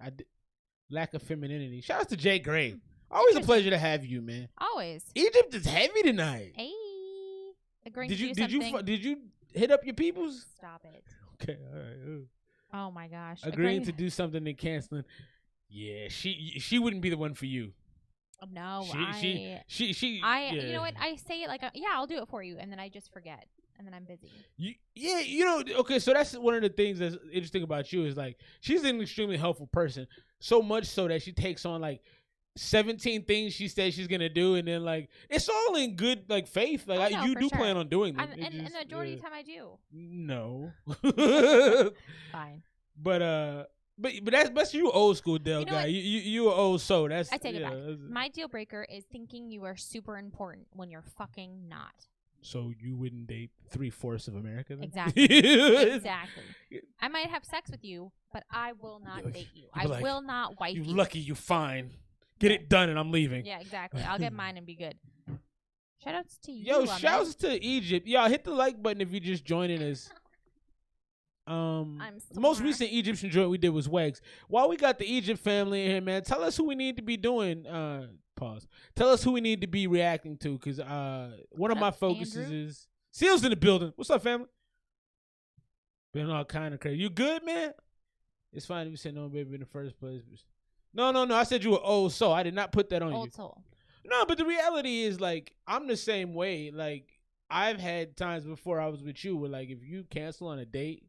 Lack of femininity. Shout out to Jay Gray. Always a pleasure to have you, man. Always. Egypt is heavy tonight. Hey. Agreeing did to you do something. did you hit up your peoples? Stop it. Okay, all right. Oh my gosh. Agreeing to do something and canceling. Yeah, she wouldn't be the one for you. No, She. I Yeah. you know what? I say it like, yeah, I'll do it for you, and then I just forget, and then I'm busy. Yeah, you know, okay, so that's one of the things that's interesting about you is like she's an extremely helpful person, so much so that she takes on like 17 things she says she's gonna do, and then like it's all in good like faith. Like No, you for do sure. plan on doing them, And the majority of the time I do. No, Fine. but that's you old school Dell You know guy. what? You an old soul. That's I take it back. that's- My deal breaker is thinking you are super important when you're fucking not. So you wouldn't date 3/4 of America? Then? Exactly. Exactly. I might have sex with you, but I will not date you. I like, will not wife You you. lucky, you fine. Get it done, and I'm leaving. Yeah, exactly. I'll get mine and be good. Shoutouts to you. Yo, Ahmed. shouts to Egypt. Y'all hit the like button if you just joining us. I'm The most sore. recent Egyptian joint we did was Wags. While we got the Egypt family in here, man, tell us who we need to be doing. Pause. Tell us who we need to be reacting to, because one of What my up, focuses Andrew? is Seal's in the building. What's up, family? Been all kind of crazy. You good, man? It's fine if you said no, baby, in the first place. No. I said you were old soul. I did not put that on you. Old soul. No, but the reality is, like, I'm the same way. Like, I've had times before I was with you where, like, if you cancel on a date,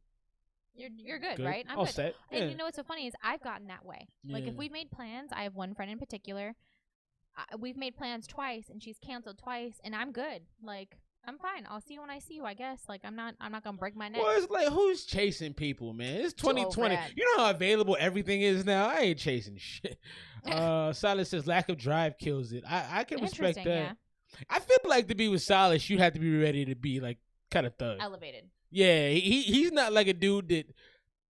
You're good, good. right? I'm all good. set. And Yeah. you know what's so funny is I've gotten that way. Like if Yeah. we've made plans, I have one friend in particular. We've made plans twice, and she's canceled twice, and I'm good. Like I'm fine. I'll see you when I see you. I guess. Like I'm not gonna break my neck. Well, it's like, who's chasing people, man? It's Too old for 2020. that. You know how available everything is now? I ain't chasing shit. Silas says lack of drive kills it. I can respect Interesting, that. I feel like to be with Silas, you have to be ready to be, like, kind of thug. Elevated. Yeah, he's not like a dude that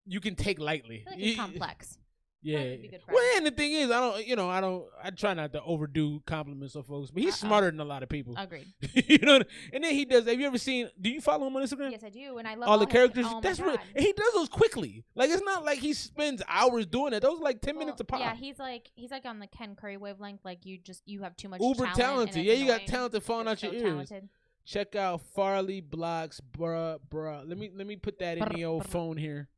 you can take lightly. I feel like he's complex. Yeah. Probably be a good Well, friend. and the thing is, I try not to overdo compliments on folks, but he's Uh-oh. smarter than a lot of people. Agreed. You know, and then he does. Have you ever seen? Do you follow him on Instagram? Yes, I do, and I love All the his- characters. Oh That's my real. God. And he does those quickly. Like it's not like he spends hours doing it. Those are like 10 Well, minutes a pop. Yeah, he's like on the Ken Curry wavelength. Like you have too much. Uber talent, talented. and Yeah, it's you got annoying. talented falling You're out your so ears. talented. Check out Farley Blocks, bruh. Let me put that in the old phone here.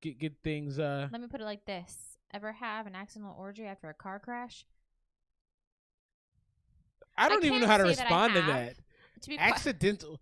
Get things. Let me put it like this: Ever have an accidental orgy after a car crash? I don't even know can't how to say that I respond to have. that. To be Accidental.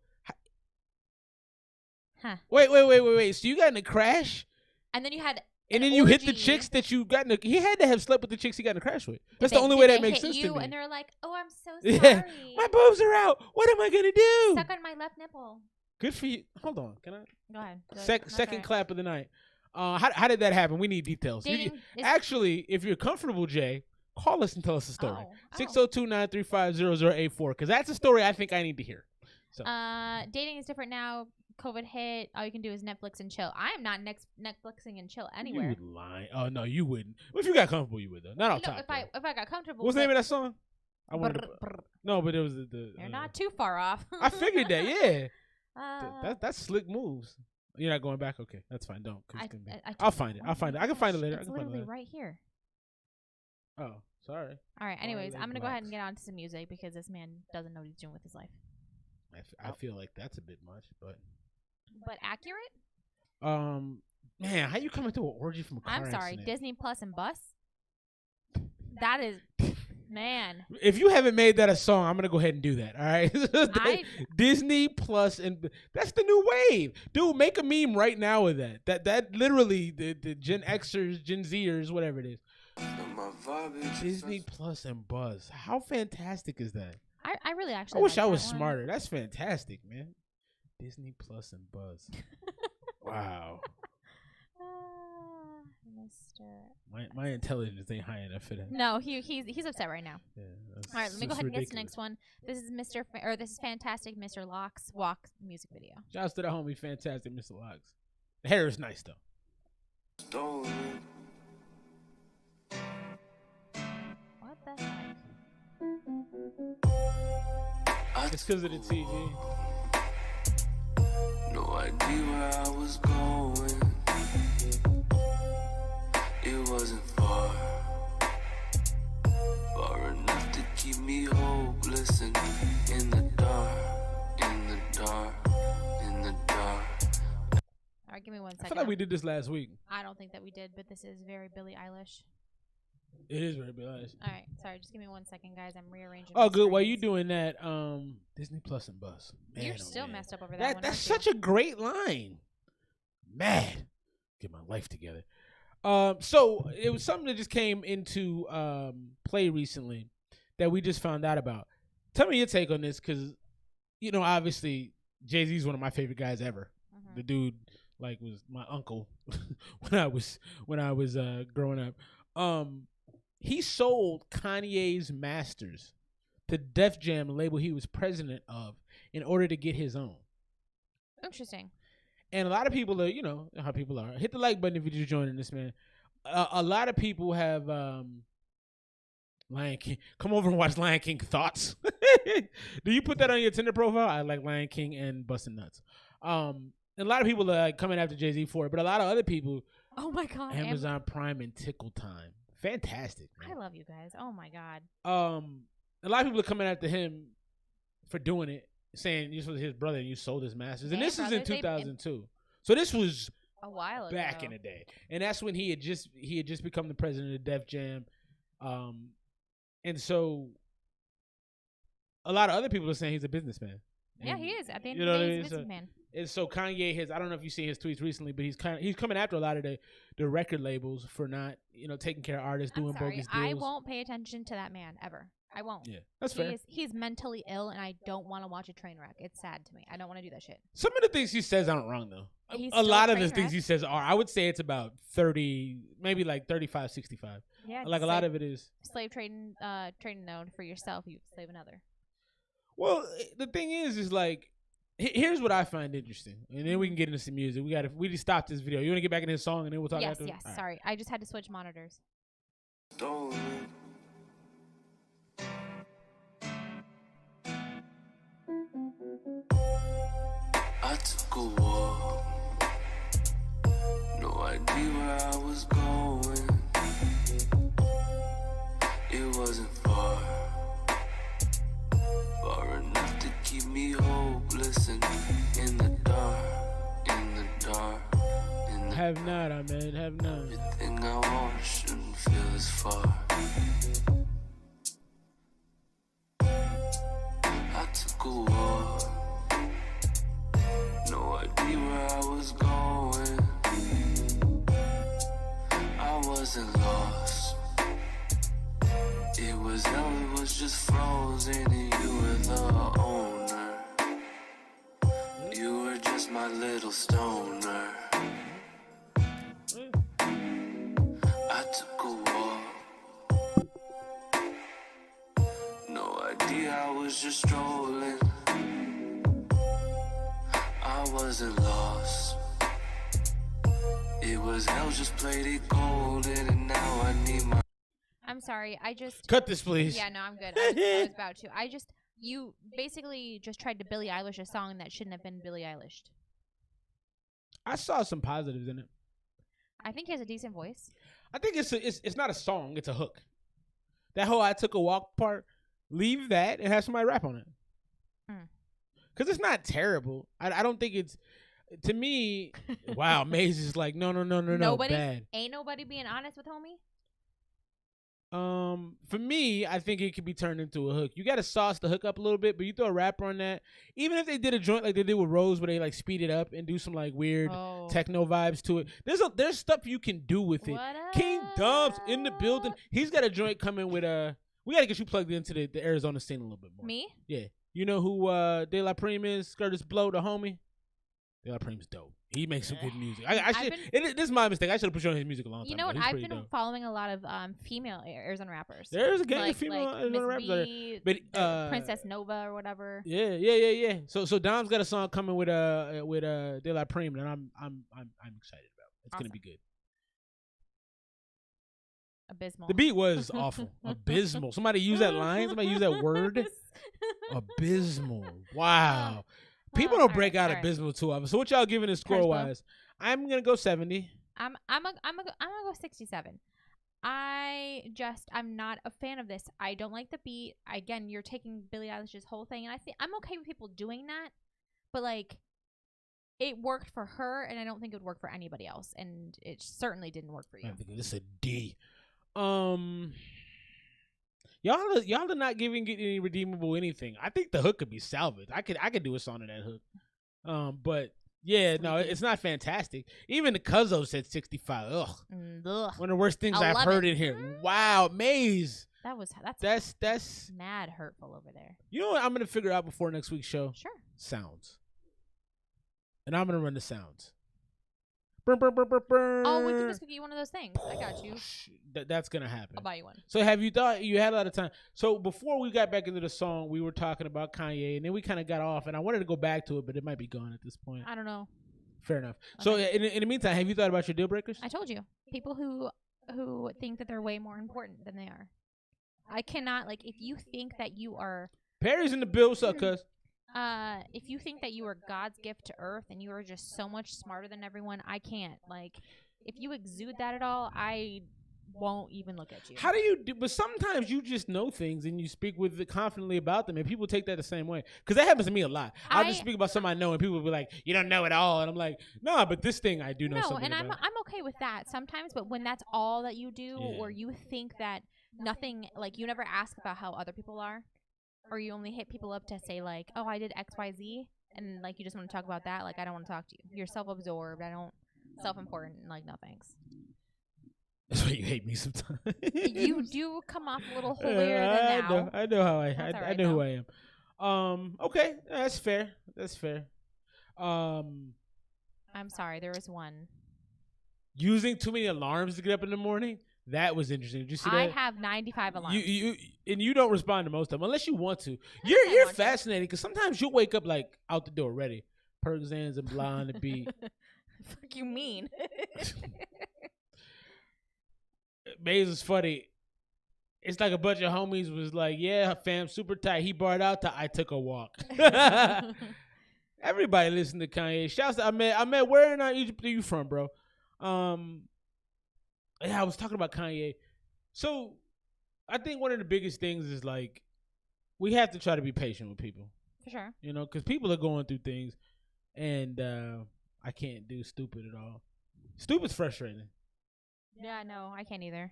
Huh. Wait. So you got in a crash, And then you had. and an then you hit the orgy. chicks that you got in. He had to have slept with the chicks he got in a crash with. That's Did the only they- way did that they makes hit sense you, to me. And they're like, "Oh, I'm so Yeah, sorry. my boobs are out. What am I gonna do? Stuck on my left nipple." Good for you. Hold on, can I? Go ahead. No, Second that's all right. clap of the night. How did that happen? We need details. Dating is- Actually, if you're comfortable, Jay, call us and tell us a story. Oh. 602-935-0084, because that's a story I think I need to hear. So Dating is different now. COVID hit. All you can do is Netflix and chill. I am not Netflixing and chill you anywhere. would lie. Oh no, you wouldn't. Well, if you got comfortable, you would though. Not off No, top. if I got comfortable. What's the name but- of that song? I wanted to, Brr, brr. no, but it was the. You're not too far off. I figured that. Yeah. Uh, That's slick moves. You're not going back. Okay, that's fine. Don't. 'cause I- it's gonna be- I- I I'll took find it. that I'll find it. one. I can find it Gosh, later. I It's can find it literally later. right here. Oh, sorry. All right. Anyways, Farley I'm gonna go ahead and Blocks. get on to some music because this man doesn't know what he's doing with his life. I feel like that's a bit much, but But accurate? man, how you coming through an orgy from a car I'm sorry. accident? Disney Plus and Bus. That is, man. If you haven't made that a song, I'm gonna go ahead and do that. All right, I- Disney Plus and that's the new wave, dude. Make a meme right now with that. That literally the Gen Xers, Gen Zers, whatever it is. Disney Plus and Buzz. How fantastic is that? I really I actually. wish like I was that one. smarter. That's fantastic, man. Disney Plus and Buzz. Wow. Mr. My intelligence ain't high enough for that. No, he's upset right now. Yeah, All right, let me go ahead and get to the next one. This is this is fantastic, Mr. Locke's Walk music video. Shouts to the homie, fantastic, Mr. Locks. The hair is nice though. What the heck? It's because of the TV. No idea where I was going. It wasn't far enough to keep me hopeless and in the dark. All right, give me one I second. feel like we did this last week. I don't think that we did, but this is very Billie Eilish. It is very Billie Eilish. All right, sorry. Just give me 1 second, guys. I'm rearranging. Oh, my good. While you screens. doing that, Disney Plus and Bus. Man, You're oh, still man. messed up over that one. That's aren't you? such a great line. Mad. Get my life together. So it was something that just came into play recently that we just found out about. Tell me your take on this, because obviously Jay-Z is one of my favorite guys ever. Mhm. The dude was my uncle when I was growing up. He sold Kanye's masters to Def Jam, the label he was president of, in order to get his own. Interesting. And a lot of people are, how people are. Hit the like button if you're just joining this, man. A lot of people have Lion King. Come over and watch Lion King Thoughts. Do you put that on your Tinder profile? I like Lion King and Bustin' Nuts. And a lot of people are coming after Jay-Z for it, but a lot of other people, Oh my God. Amazon Prime and Tickle Time. Fantastic, I man. love you guys. Oh my God. A lot of people are coming after him for doing it, saying you was his brother and you sold his masters. And Man, this is in brothers, they- 2002. So this was A while ago. back in the day, and that's when he had just become the president of Def Jam, and so a lot of other people are saying he's a businessman. Yeah, And he is. At the end you of know the what I day, mean? he's a businessman. And so Kanye has, I don't know if you've seen his tweets recently, but he's coming after a lot of the record labels for not taking care of artists, I'm doing sorry. bogus deals. I won't pay attention to that man ever. I won't. Yeah, that's fair. He's mentally ill, and I don't want to watch a train wreck. It's sad to me. I don't want to do that shit. Some of the things he says aren't wrong though. He's A still lot a of the train things wreck. he says are. I would say it's about 30, maybe like 35, 65. Yeah. Like a lot of it is. slave trading node for yourself. You slave another. Well, the thing is like, here's what I find interesting, and then we can get into some music. We just stopped this video. You want to get back in his song, and then we'll talk Yes. after? Yes. All right. Sorry, I just had to switch monitors. Stolen. I took a walk, no idea where I was going. It wasn't far enough to keep me hopeless and in the dark, in the dark, in the Have not, I man, have not. everything I want shouldn't feel as far. I took a walk, no idea where I was going. I wasn't lost. It was hell, it was just frozen, and you were the owner. You were just my little stoner. I took a walk, no idea, I was just strolling. I wasn't lost. It was hell, just played it golden, and now I need my. I'm sorry. I just. Cut this, please. Yeah. No, I'm good. I was about to. You basically just tried to Billie Eilish a song that shouldn't have been Billie Eilish. I saw some positives in it. I think he has a decent voice. I think it's not a song, it's a hook. That whole "I took a walk" part, leave that and have somebody rap on it. Because it's not terrible. I don't think it's, to me. Wow, Maze is like no, bad. Ain't nobody being honest with homie. For me, I think it could be turned into a hook. You got to sauce the hook up a little bit, but you throw a rapper on that. Even if they did a joint like they did with Rose, where they like speed it up and do some like weird techno vibes to it. There's stuff you can do with it. What King Dubs in the up? building. He's got a joint coming with we got to get you plugged into the Arizona scene a little bit more. Me? Yeah. You know who De La Prime is? Curtis Blow, the homie. De La Prime's dope. He makes some good music. This is my mistake. I should have put you on his music a long time You know ago. what? He's I've pretty been dope. following a lot of female Arizona rappers. There's a gang like, of female like Arizona Miss rappers out B, there. But Princess Nova or whatever. Yeah. So Dom's got a song coming with De La Prime that I'm excited about. It's gonna be good. Abysmal. The beat was awful. Abysmal. Somebody use that line. Somebody use that word. Abysmal. Wow. People don't break out abysmal too often. So what y'all giving it score wise? I'm gonna go 70. I'm gonna go 67. I'm not a fan of this. I don't like the beat. Again, you're taking Billie Eilish's whole thing, and I think I'm okay with people doing that, but like, it worked for her, and I don't think it would work for anybody else, and it certainly didn't work for you. I think this is a D. Y'all are not giving it any redeemable anything. I think the hook could be salvaged. I could do a song to that hook. But yeah, no, it's not fantastic. Even the Cuzzo said 65. Ugh. Ugh. One of the worst things 11. I've heard in here. Wow, Maze. That's mad hurtful over there. You know what I'm gonna figure out before next week's show? Sure. Sounds. And I'm gonna run the sounds. Burr, burr, burr, burr, burr. Oh, we can just get you one of those things. I got you. That's gonna happen. I'll buy you one. So have you thought you had a lot of time? So before we got back into the song, we were talking about Kanye, and then we kind of got off, and I wanted to go back to it, but it might be gone at this point. I don't know. Fair enough. Okay. So in the meantime, have you thought about your deal breakers? I told you. People who think that they're way more important than they are. I cannot, like, if you think that you are... Perry's in the bill, suckers. If you think that you are God's gift to earth and you are just so much smarter than everyone, I can't. Like, if you exude that at all, I won't even look at you. How do you do? But sometimes you just know things and you speak with it confidently about them, and people take that the same way. Because that happens to me a lot. I'll just speak about something I know, and people will be like, "You don't know it all," and I'm like, "No, but this thing I do know something about." No, and I'm okay with that sometimes. But when that's all that you do, or you think that nothing, like you never ask about how other people are, or you only hit people up to say like, "Oh, I did X, Y, Z," and like you just want to talk about that. Like, I don't want to talk to you. You're self-absorbed. I don't self-important. Like, no thanks. That's why you hate me sometimes. You do come off a little holier than now. I know how I know who I am. Okay, that's fair. That's fair. I'm sorry, there was one. Using too many alarms to get up in the morning. That was interesting. Did you see that? I have 95 alarms. You don't respond to most of them unless you want to. You're fascinating because sometimes you'll wake up like out the door ready. Perkins and Blonde to be. Fuck you mean? Maze is funny. It's like a bunch of homies was like, "Yeah, fam, super tight." He brought out to "I took a walk." Everybody listen to Kanye. Shouts to Ahmed. Where in Egypt are you from, bro? Yeah, I was talking about Kanye. So I think one of the biggest things is like we have to try to be patient with people. For sure. You know, because people are going through things, and I can't do stupid at all. Stupid's frustrating. Yeah, no, I can't either.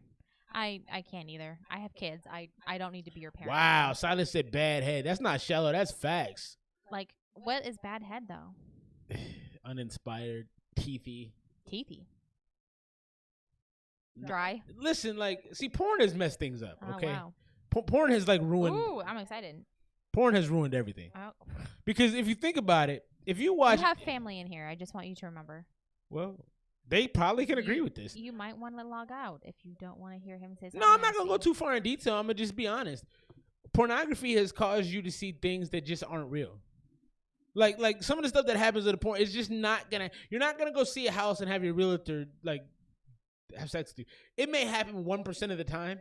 I can't either. I have kids. I don't need to be your parent. Wow, Silas said bad head. That's not shallow. That's facts. Like, what is bad head though? Uninspired, teethy. Teethy. Dry. Listen, like, see, porn has messed things up. Okay, wow. Porn has like ruined. Ooh, I'm excited. Porn has ruined everything. Oh. Because if you think about it, if you watch, you have family in here. I just want you to remember. Well, they probably can agree with this. You might want to log out if you don't want to hear him say something. No, I'm not gonna go too far in detail. I'm gonna just be honest. Pornography has caused you to see things that just aren't real. Like some of the stuff that happens at the porn, it's just not gonna. You're not gonna go see a house and have your realtor like have sex with you. It may happen 1% of the time,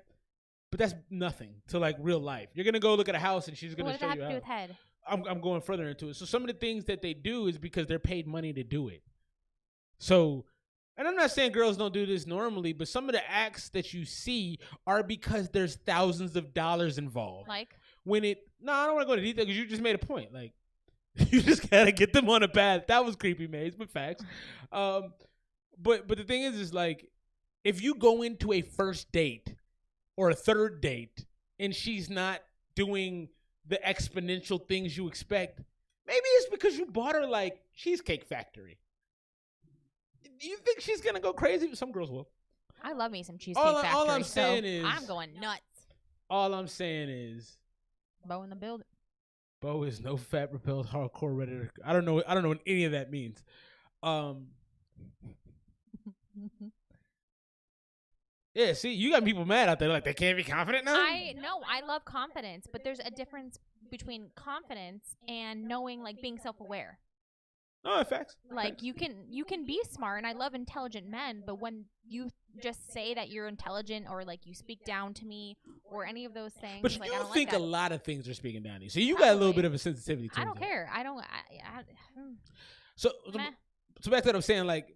but that's nothing to like real life. You're gonna go look at a house and she's gonna show you. What does that have to do with head? I'm going further into it. So some of the things that they do is because they're paid money to do it. So. And I'm not saying girls don't do this normally, but some of the acts that you see are because there's thousands of dollars involved. Like? I don't want to go into detail because you just made a point. Like, you just got to get them on a path. That was creepy, Maze, but facts. But the thing is like, if you go into a first date or a third date and she's not doing the exponential things you expect, maybe it's because you bought her, like, Cheesecake Factory. You think she's gonna go crazy? Some girls will. I love me some Cheesecake Factory. All I'm saying is, I'm going nuts. All I'm saying is, Bo in the building. Bo is no fat repelled hardcore redditor. I don't know what any of that means. Yeah, see, you got people mad out there like they can't be confident now. I love confidence, but there's a difference between confidence and knowing, like, being self-aware. Oh, facts. Like, you can be smart, and I love intelligent men, but when you just say that you're intelligent or, like, you speak down to me or any of those things. But like, you I don't think like a lot of things are speaking down to you. So you got a little bit of a sensitivity to it. I don't care. So back to what I'm saying, like,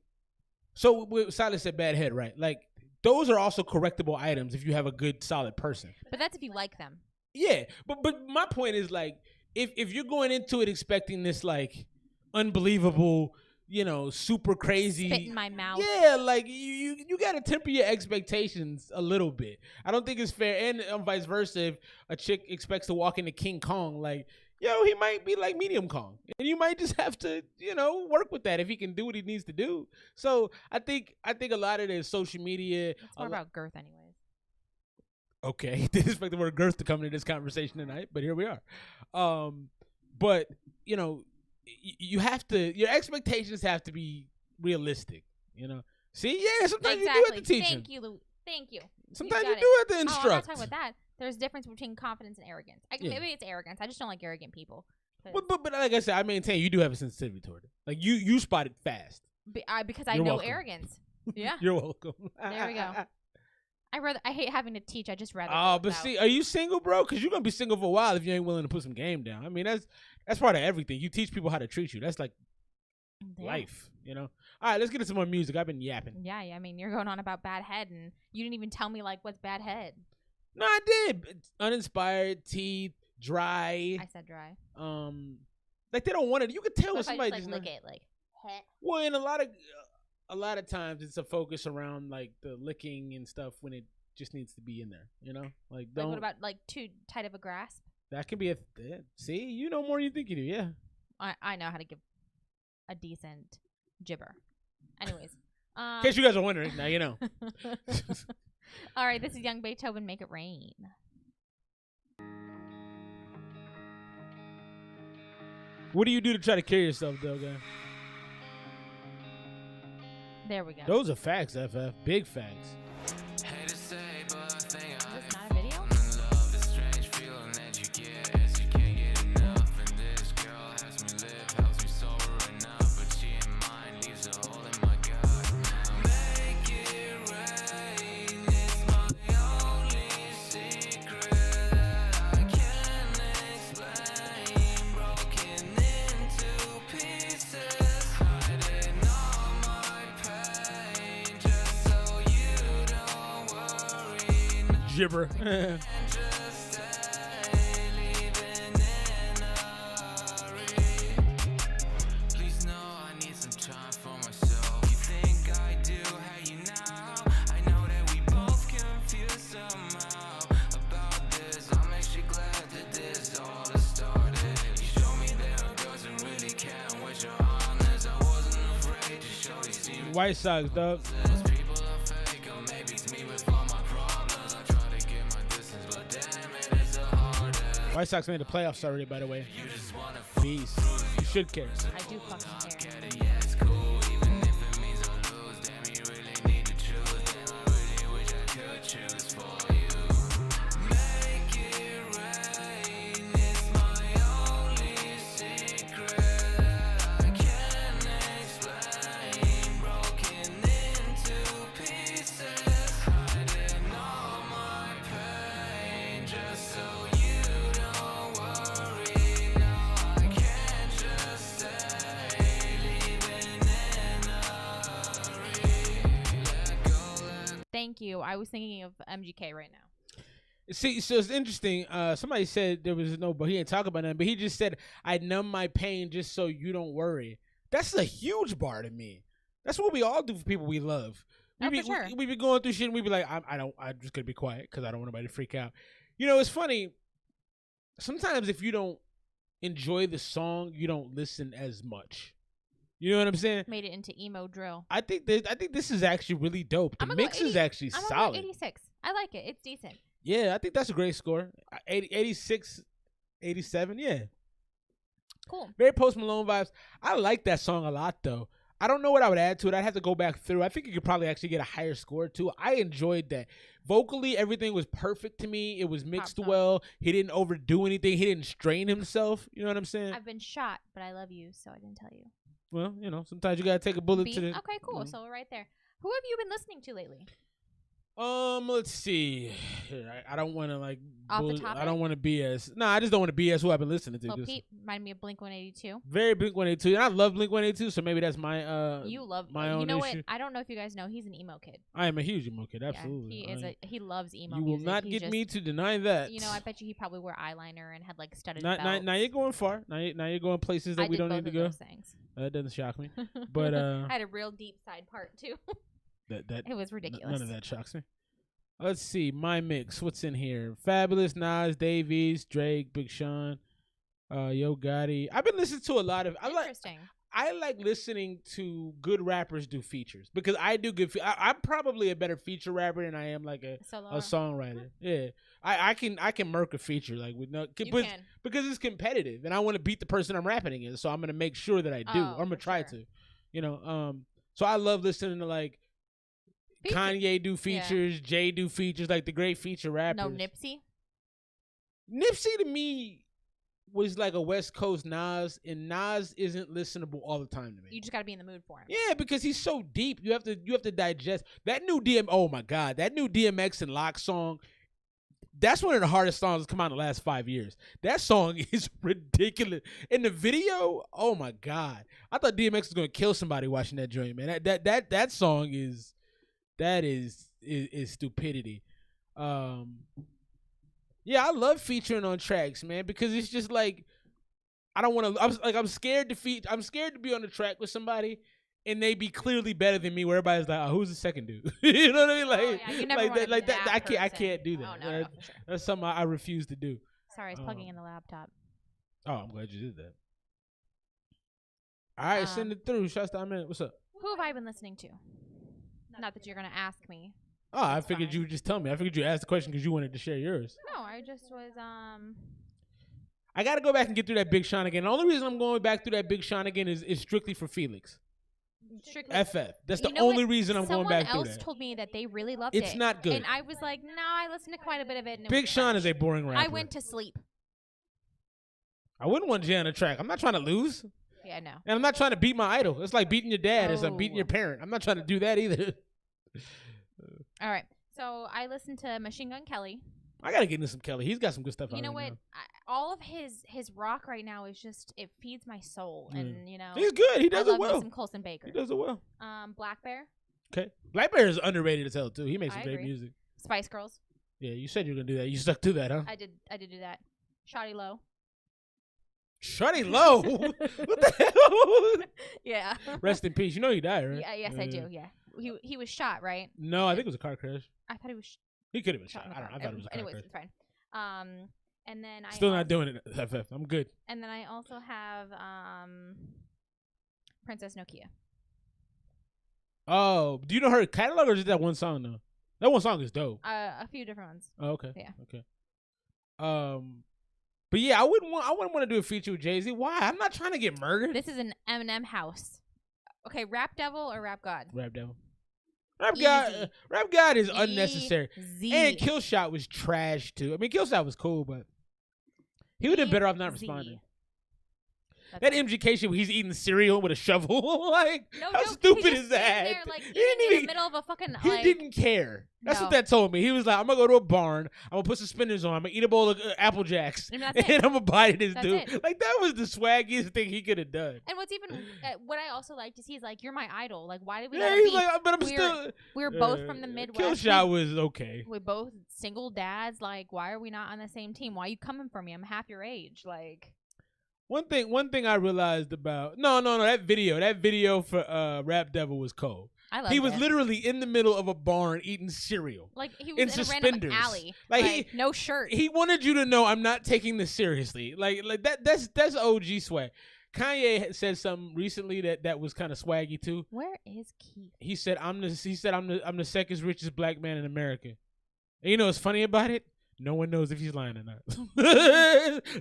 so Silas said bad head, right? Like, those are also correctable items if you have a good, solid person. But that's if you like them. Yeah, but my point is, like, if you're going into it expecting this, like, unbelievable super crazy. Spit in my mouth. Yeah, like you got to temper your expectations a little bit. I don't think it's fair, and vice versa. If a chick expects to walk into King Kong, like, he might be like medium Kong, and you might just have to, work with that if he can do what he needs to do. So I think a lot of the social media. It's more about girth, anyways. Okay, didn't expect the word girth to come into this conversation tonight, but here we are. But you have to. Your expectations have to be realistic. See, sometimes you do have to teach them. Thank you. Sometimes you do have to instruct. I'm not talking about that. There's a difference between confidence and arrogance. Maybe it's arrogance. I just don't like arrogant people. But like I said, I maintain you do have a sensitivity toward it. Like you spot it fast. Because I know welcome. Arrogance. Yeah. You're welcome. There we go. I hate having to teach. I just rather. But see, are you single, bro? Because you're gonna be single for a while if you ain't willing to put some game down. I mean, that's part of everything. You teach people how to treat you. That's like life, All right, let's get into some more music. I've been yapping. Yeah. I mean, you're going on about bad head, and you didn't even tell me like what's bad head. No, I did. It's uninspired, teeth, dry. I said dry. Like they don't want it. You could tell when somebody just lick it, like. Well, and a lot of times it's a focus around like the licking and stuff when it just needs to be in there. Like don't. Like what about like too tight of a grasp? That can be see, you know more than you think you do. Yeah. I know how to give a decent gibber. Anyways. In case you guys are wondering, now you know. All right, this is Young Beethoven, Make It Rain. What do you do to try to kill yourself, though, guy? There we go. Those are facts, FF. Big facts. Is this not a video? Gibber. White Sox, dog. White Sox made the playoffs already, by the way. Beast. You should care. I do fucking care. Thank you. I was thinking of MGK right now. See, so it's interesting. Somebody said there was but he didn't talk about that. But he just said, "I numb my pain just so you don't worry." That's a huge bar to me. That's what we all do for people we love. We be going through shit, and we be like, I'm just gonna be quiet because I don't want nobody to freak out. It's funny. Sometimes if you don't enjoy the song, you don't listen as much. You know what I'm saying? Made it into emo drill. I think this is actually really dope. The mix is actually solid. 86. I like it. It's decent. Yeah, I think that's a great score. 86, 87, yeah. Cool. Very Post Malone vibes. I like that song a lot, though. I don't know what I would add to it. I'd have to go back through. I think you could probably actually get a higher score, too. I enjoyed that. Vocally, everything was perfect to me. It was mixed well. He didn't overdo anything. He didn't strain himself. You know what I'm saying? I've been shot, but I love you, so I didn't tell you. Well, sometimes you gotta take a bullet to the. Okay, cool. So we're right there. Who have you been listening to lately? Let's see. I don't want to like. Off the topic? I don't want to BS. No, I just don't want to BS who I've been listening to. Well, Pete reminded me of Blink-182. Very Blink-182, and I love Blink-182, so maybe that's my You love my own You know issue. what? I don't know if you guys know he's an emo kid. I am a huge emo kid. Absolutely. Yeah, he loves emo. You will not get me to deny that. I bet you he probably wore eyeliner and had like studded now belts. you're going far. Now you're going places that we don't need to go. That doesn't shock me. But I had a real deep side part too. that It was ridiculous. none of that shocks me. Let's see my mix. What's in here? Fabulous, Nas, Davies, Drake, Big Sean, Yo Gotti. I've been listening to a lot of. Interesting. I like listening to good rappers do features because I do good. I'm probably a better feature rapper than I am like a songwriter. Yeah, I can murk a feature like with no. Because it's competitive and I want to beat the person I'm rapping against, so I'm gonna make sure that I do. Or I'm gonna try to, you know. So I love listening to like Kanye do features, Jay do features, like the great feature rappers. No Nipsey. Nipsey to me was like a West Coast Nas, and Nas isn't listenable all the time to me. You just got to be in the mood for him. Yeah, because he's so deep. You have to digest that new Oh my God, that new DMX and Lock song. That's one of the hardest songs that's come out in the last 5 years. That song is ridiculous. In the video, oh my God, I thought DMX was gonna kill somebody watching that joint, man. That song is stupidity. Yeah, I love featuring on tracks, man, because it's just like I don't want to. I'm scared to I'm scared to be on the track with somebody, and they be clearly better than me. Where everybody's like, "Oh, who's the second dude?" You know what I mean? Like, I can't do that. Oh, no, for sure. That's something I refuse to do. Sorry, I was plugging in the laptop. Oh, I'm glad you did that. All right, send it through. Shouts to Amen. What's up? Who have I been listening to? Not that you're gonna ask me. Oh, I figured you would just tell me. I figured you asked the question because you wanted to share yours. No, I just was I got to go back and get through that Big Sean again. The only reason I'm going back through that Big Sean again is strictly for Felix. Strictly FF. That's the only reason I'm going back through that. Someone else told me that they really loved it. It's not good. And I was like, no, I listened to quite a bit of it. And Big Sean is a boring rapper. I went to sleep. I wouldn't want Jay on the track. I'm not trying to lose. Yeah, no. And I'm not trying to beat my idol. It's like beating your dad. It's like beating your parent. I'm not trying to do that either. All right. So I listened to Machine Gun Kelly. I gotta get into some Kelly. He's got some good stuff. You know what? All of his rock right now is just it feeds my soul, and you know he's good. He does I it well. love some Colson Baker. He does it well. Black Bear. Okay, Black Bear is underrated as hell too. He makes some great agree. music. Spice Girls. Yeah, you said you were gonna do that. You stuck to that, huh? I did do that. Shawty Low. Shawty Low. What the hell? Yeah. Rest in peace. You know he died, right? Yeah. Yes, I do. Yeah. He was shot, right? No, I think it was a car crash. I thought he was. He could have been shot. I don't know. I thought it was a car anyways, crash. it's fine. And then I still not doing it. FF. I'm good. And then I also have Princess Nokia. Oh, do you know her catalog or just that one song though? That one song is dope. A few different ones. Oh, okay. Yeah. Okay. But yeah, I wouldn't want to do a feature with Jay-Z. Why? I'm not trying to get murdered. This is an Eminem house. Okay, Rap Devil or Rap God? Rap Devil. Rap God is unnecessary. And Killshot was trash too. I mean, Killshot was cool, but he would have been better off not responding. That MGK shit where he's eating cereal with a shovel. Like, how stupid is that? There, like, he didn't even in the middle of a fucking. He didn't care. That's what that told me. He was like, I'm gonna go to a barn. I'm gonna put suspenders on. I'm gonna eat a bowl of Apple Jacks, and I'm gonna bite this dude. Like, that was the swaggiest thing he could have done. And what's even what I also like to see is like, you're my idol. Like, why did we? Yeah, he's like, but we're both from the Midwest. Killshot was okay. We're both single dads. Like, why are we not on the same team? Why are you coming for me? I'm half your age. Like. One thing I realized about that video for Rap Devil was cold. He was literally in the middle of a barn eating cereal. Like he was in suspenders. A random alley. Like no shirt. He wanted you to know I'm not taking this seriously. Like that's OG swag. Kanye said something recently that was kind of swaggy too. Where is Keith? He said I'm the second richest black man in America. And you know what's funny about it? No one knows if he's lying or not.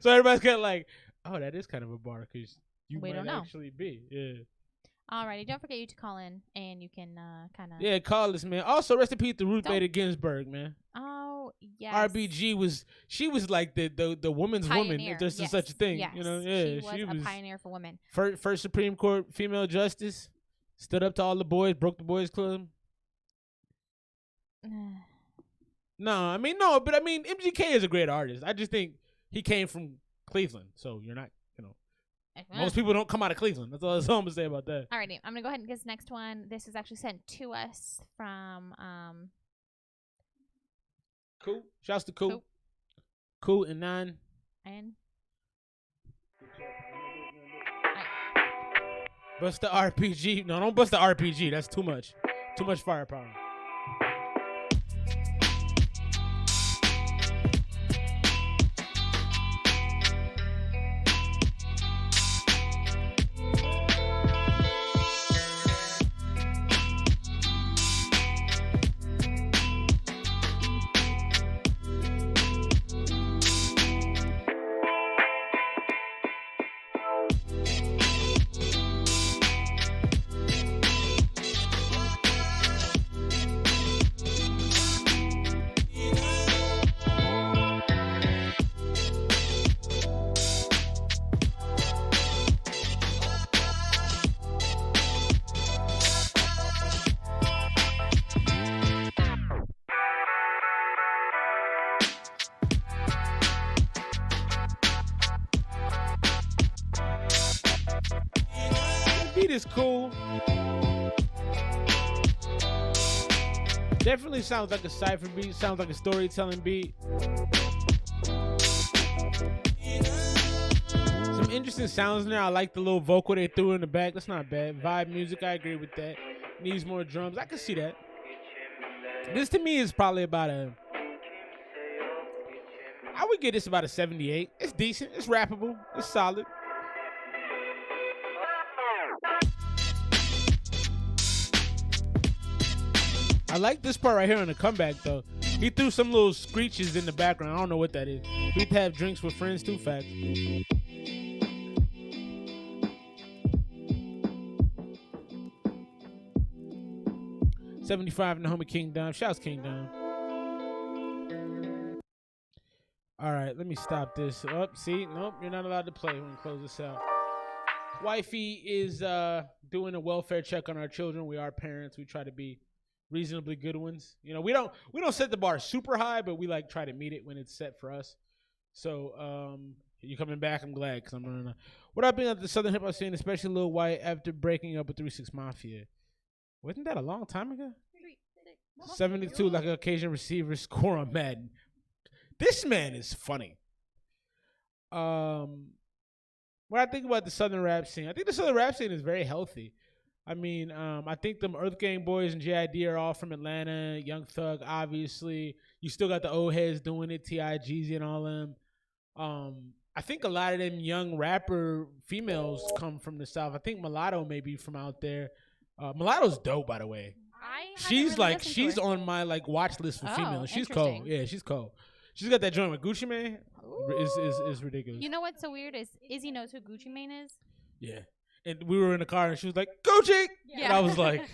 So everybody's kind of like, oh, that is kind of a bar because you might actually be. Yeah. Alrighty, don't forget you to call in and you can kind of. Yeah, call us, man. Also, rest in peace to Ruth Bader Ginsburg, man. Oh yes. RBG was like the woman's pioneer. Woman, if there's such a thing. Yes. You know, yeah, she was a pioneer for women. First Supreme Court female justice, stood up to all the boys, broke the boys club. But MGK is a great artist. I just think he came from Cleveland, so you're not, most people don't come out of Cleveland. That's all I'm gonna say about that. Alrighty, I'm gonna go ahead and get this next one. This is actually sent to us from Cool. Shouts to Cool. Cool and Nine. And Bust the RPG. No, don't bust the RPG. That's too much. Too much firepower. Beat is cool. Definitely sounds like a cypher beat. Sounds like a storytelling beat. Some interesting sounds in there. I like the little vocal they threw in the back. That's not bad. Vibe music. I agree with that. Needs more drums. I can see that. This to me is probably about a. I would get this about a 78. It's decent. It's rappable. It's solid. I like this part right here on the comeback, though. He threw some little screeches in the background. I don't know what that is. We'd have drinks with friends, too, fact. $75 in the homie King Dom. Shouts King Dom. All right, let me stop this. Oh, see? Nope, you're not allowed to play when we close this out. Wifey is doing a welfare check on our children. We are parents. We try to be reasonably good ones. You know, we don't set the bar super high, but we like try to meet it when it's set for us. So you coming back, I'm glad, because I'm running out. What I've been at the Southern hip hop scene, especially Lil White, after breaking up with 3 6 Mafia. Wasn't that a long time ago? 72 like an occasion receiver score on Madden. This man is funny. What I think about the Southern rap scene, I think the Southern rap scene is very healthy. I mean, I think them Earth Gang boys and JID are all from Atlanta. Young Thug, obviously. You still got the old heads doing it, T.I., Jeezy, and all them. I think a lot of them young rapper females come from the South. I think Mulatto may be from out there. Mulatto's dope, by the way. She's on my like watch list for females. She's cold. Yeah, she's cold. She's got that joint with Gucci Mane. Is ridiculous. You know what's so weird is Izzy knows who Gucci Mane is. Yeah. And we were in the car, and she was like, Gucci! Yeah. And I was like...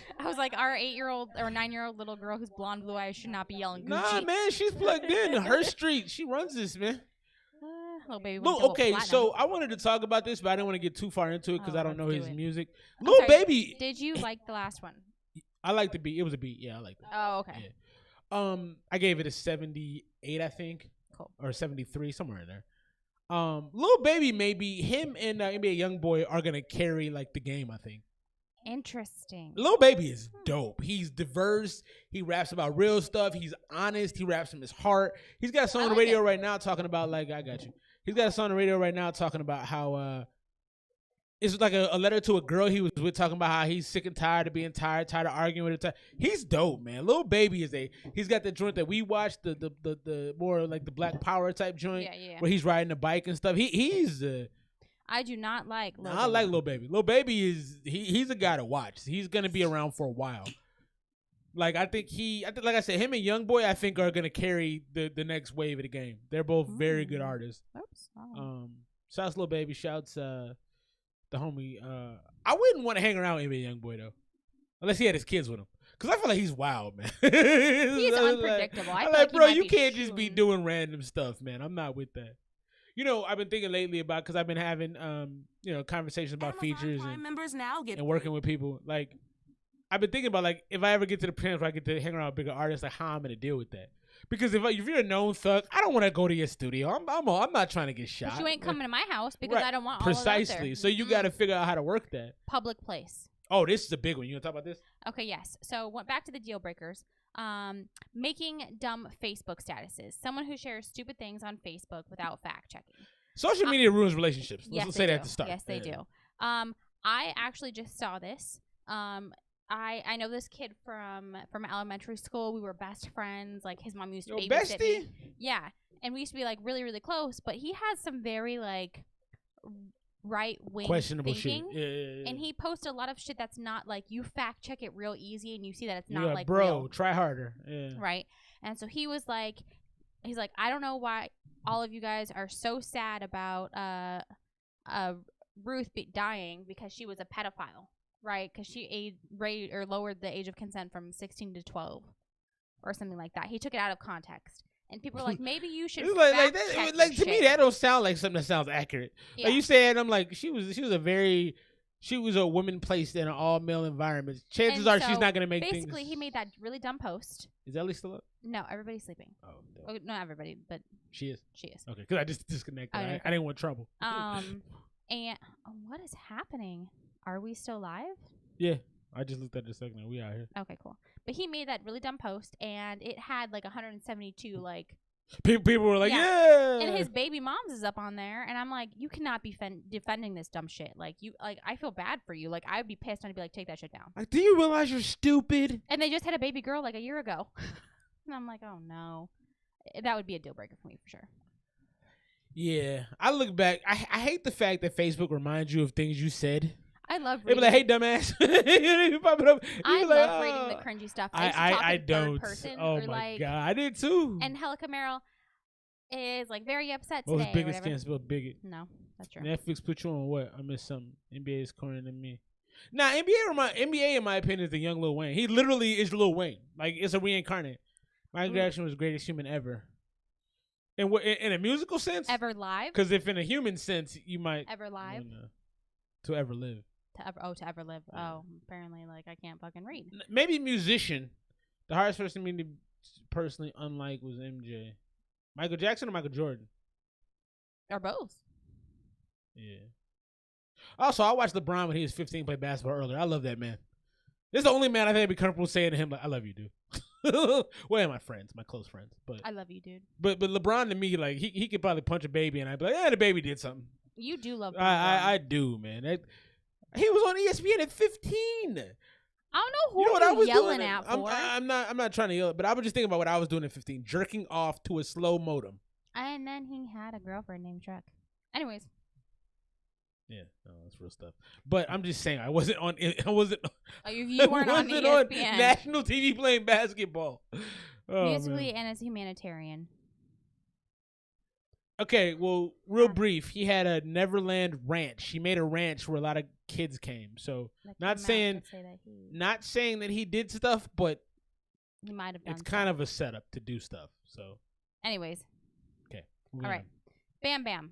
our 8-year-old or 9-year-old little girl who's blonde, blue eyes should not be yelling Gucci. Nah, man, she's plugged in. Her street. She runs this, man. Little baby. Look, okay, so I wanted to talk about this, but I didn't want to get too far into it because I don't know his music. Lil Baby... Did you like the last one? I liked the beat. It was a beat. Yeah, I liked it. Oh, okay. Yeah. I gave it a 78, I think. Cool. Or 73, somewhere in there. Lil Baby, maybe him and NBA Youngboy are gonna carry like the game. I think. Interesting. Lil Baby is dope. He's diverse. He raps about real stuff. He's honest. He raps from his heart. He's got a song on the radio right now talking about like I got you. He's got a song on the radio right now talking about how it's like a letter to a girl he was with, talking about how he's sick and tired of being tired of arguing with her. He's dope, man. Lil Baby he's got the joint that we watched, the more like the Black Power type joint, where he's riding a bike and stuff. He's I do not like Lil Baby. I like Lil Baby. Lil Baby is he's a guy to watch. He's gonna be around for a while. Like I think like I said, him and Youngboy I think are gonna carry the next wave of the game. They're both very good artists. Oops. Oh. Shouts Lil Baby. Shouts the homie. I wouldn't want to hang around with NBA Youngboy though, unless he had his kids with him. Cause I feel like he's wild, man. He's unpredictable. I'm like, bro, you can't just be doing random stuff, man. I'm not with that. You know, I've been thinking lately about, because I've been having conversations about features and working with people. Like, I've been thinking about, like, if I ever get to the point where I get to hang around with bigger artists, like how I'm gonna deal with that. Because if you're a known thug, I don't want to go to your studio. I'm not trying to get shot. But you ain't coming to my house because I don't want all precisely. of that there. So you got to figure out how to work that. Public place. Oh, this is a big one. You want to talk about this? Okay, yes. So went back to the deal breakers. Making dumb Facebook statuses. Someone who shares stupid things on Facebook without fact checking. Social media ruins relationships. Let's say that at the start. Yes, they do. I actually just saw this. I know this kid from elementary school. We were best friends. Like his mom used to babysit me. Yeah, and we used to be like really really close. But he has some very like right wing questionable thinking, shit. Yeah. And he posted a lot of shit that's not like you fact check it real easy, and you see that it's not like bro, real. Try harder. Yeah. Right. And so he was like, he's like, I don't know why all of you guys are so sad about Ruth dying because she was a pedophile. Right, because she lowered the age of consent from 16 to 12 or something like that. He took it out of context. And people were like, maybe you should like to me, that don't sound like something that sounds accurate. Yeah. Like you said, I'm like, she was a woman placed in an all-male environment. Chances are she's not going to make things. Basically, he made that really dumb post. Is Ellie still up? No, everybody's sleeping. Oh, not everybody, but she is. She is. Okay, because I just disconnected. I didn't want trouble. And what is happening? Are we still live? Yeah, I just looked at it a second. We out here. Okay, cool. But he made that really dumb post, and it had like 172 like. People were like, yeah. And his baby mom's is up on there, and I'm like, you cannot be defending this dumb shit. Like I feel bad for you. Like I'd be pissed, and I'd be like, take that shit down. Like, do you realize you're stupid? And they just had a baby girl like a year ago, and I'm like, oh no, that would be a deal breaker for me for sure. Yeah, I look back. I hate the fact that Facebook reminds you of things you said. I love reading. They be like, hey, dumbass. You pop it up. I love reading the cringy stuff. I don't. Person, oh, my God. I did, too. And Hella Camaro is, like, very upset today. Most biggest can't spell bigot. No, that's true. Netflix put you on what? I missed something. NBA is corner than me. Nah, NBA, in my opinion, is the young Lil Wayne. He literally is Lil Wayne. Like, it's a reincarnate. Michael Jackson was the greatest human ever. And in a musical sense? Ever live? Because if in a human sense, you might. Ever live? To ever live. To ever live. Yeah. Oh, apparently, like, I can't fucking read. Maybe musician. The hardest person to personally unlike was MJ. Michael Jackson or Michael Jordan? Or both. Yeah. Also, I watched LeBron when he was 15 play basketball earlier. I love that man. This is the only man I think I'd be comfortable saying to him, like, I love you, dude. Well, my friends, my close friends. But I love you, dude. But LeBron to me, like, he could probably punch a baby and I'd be like, yeah, the baby did something. You do love LeBron. I do, man. He was on ESPN at 15. I don't know who I was yelling at for. I'm not trying to yell, but I was just thinking about what I was doing at 15, jerking off to a slow modem. And then he had a girlfriend named Shrek. Anyways. Yeah, no, that's real stuff. But I'm just saying, I wasn't on. Oh, you weren't on ESPN. On national TV playing basketball. Oh, musically and as a humanitarian. Okay, well, real brief. He had a Neverland ranch. He made a ranch where a lot of kids came. So not saying that he did stuff, but he might have done. It's kind of a setup to do stuff. So, anyways, okay, all right. Bam Bam.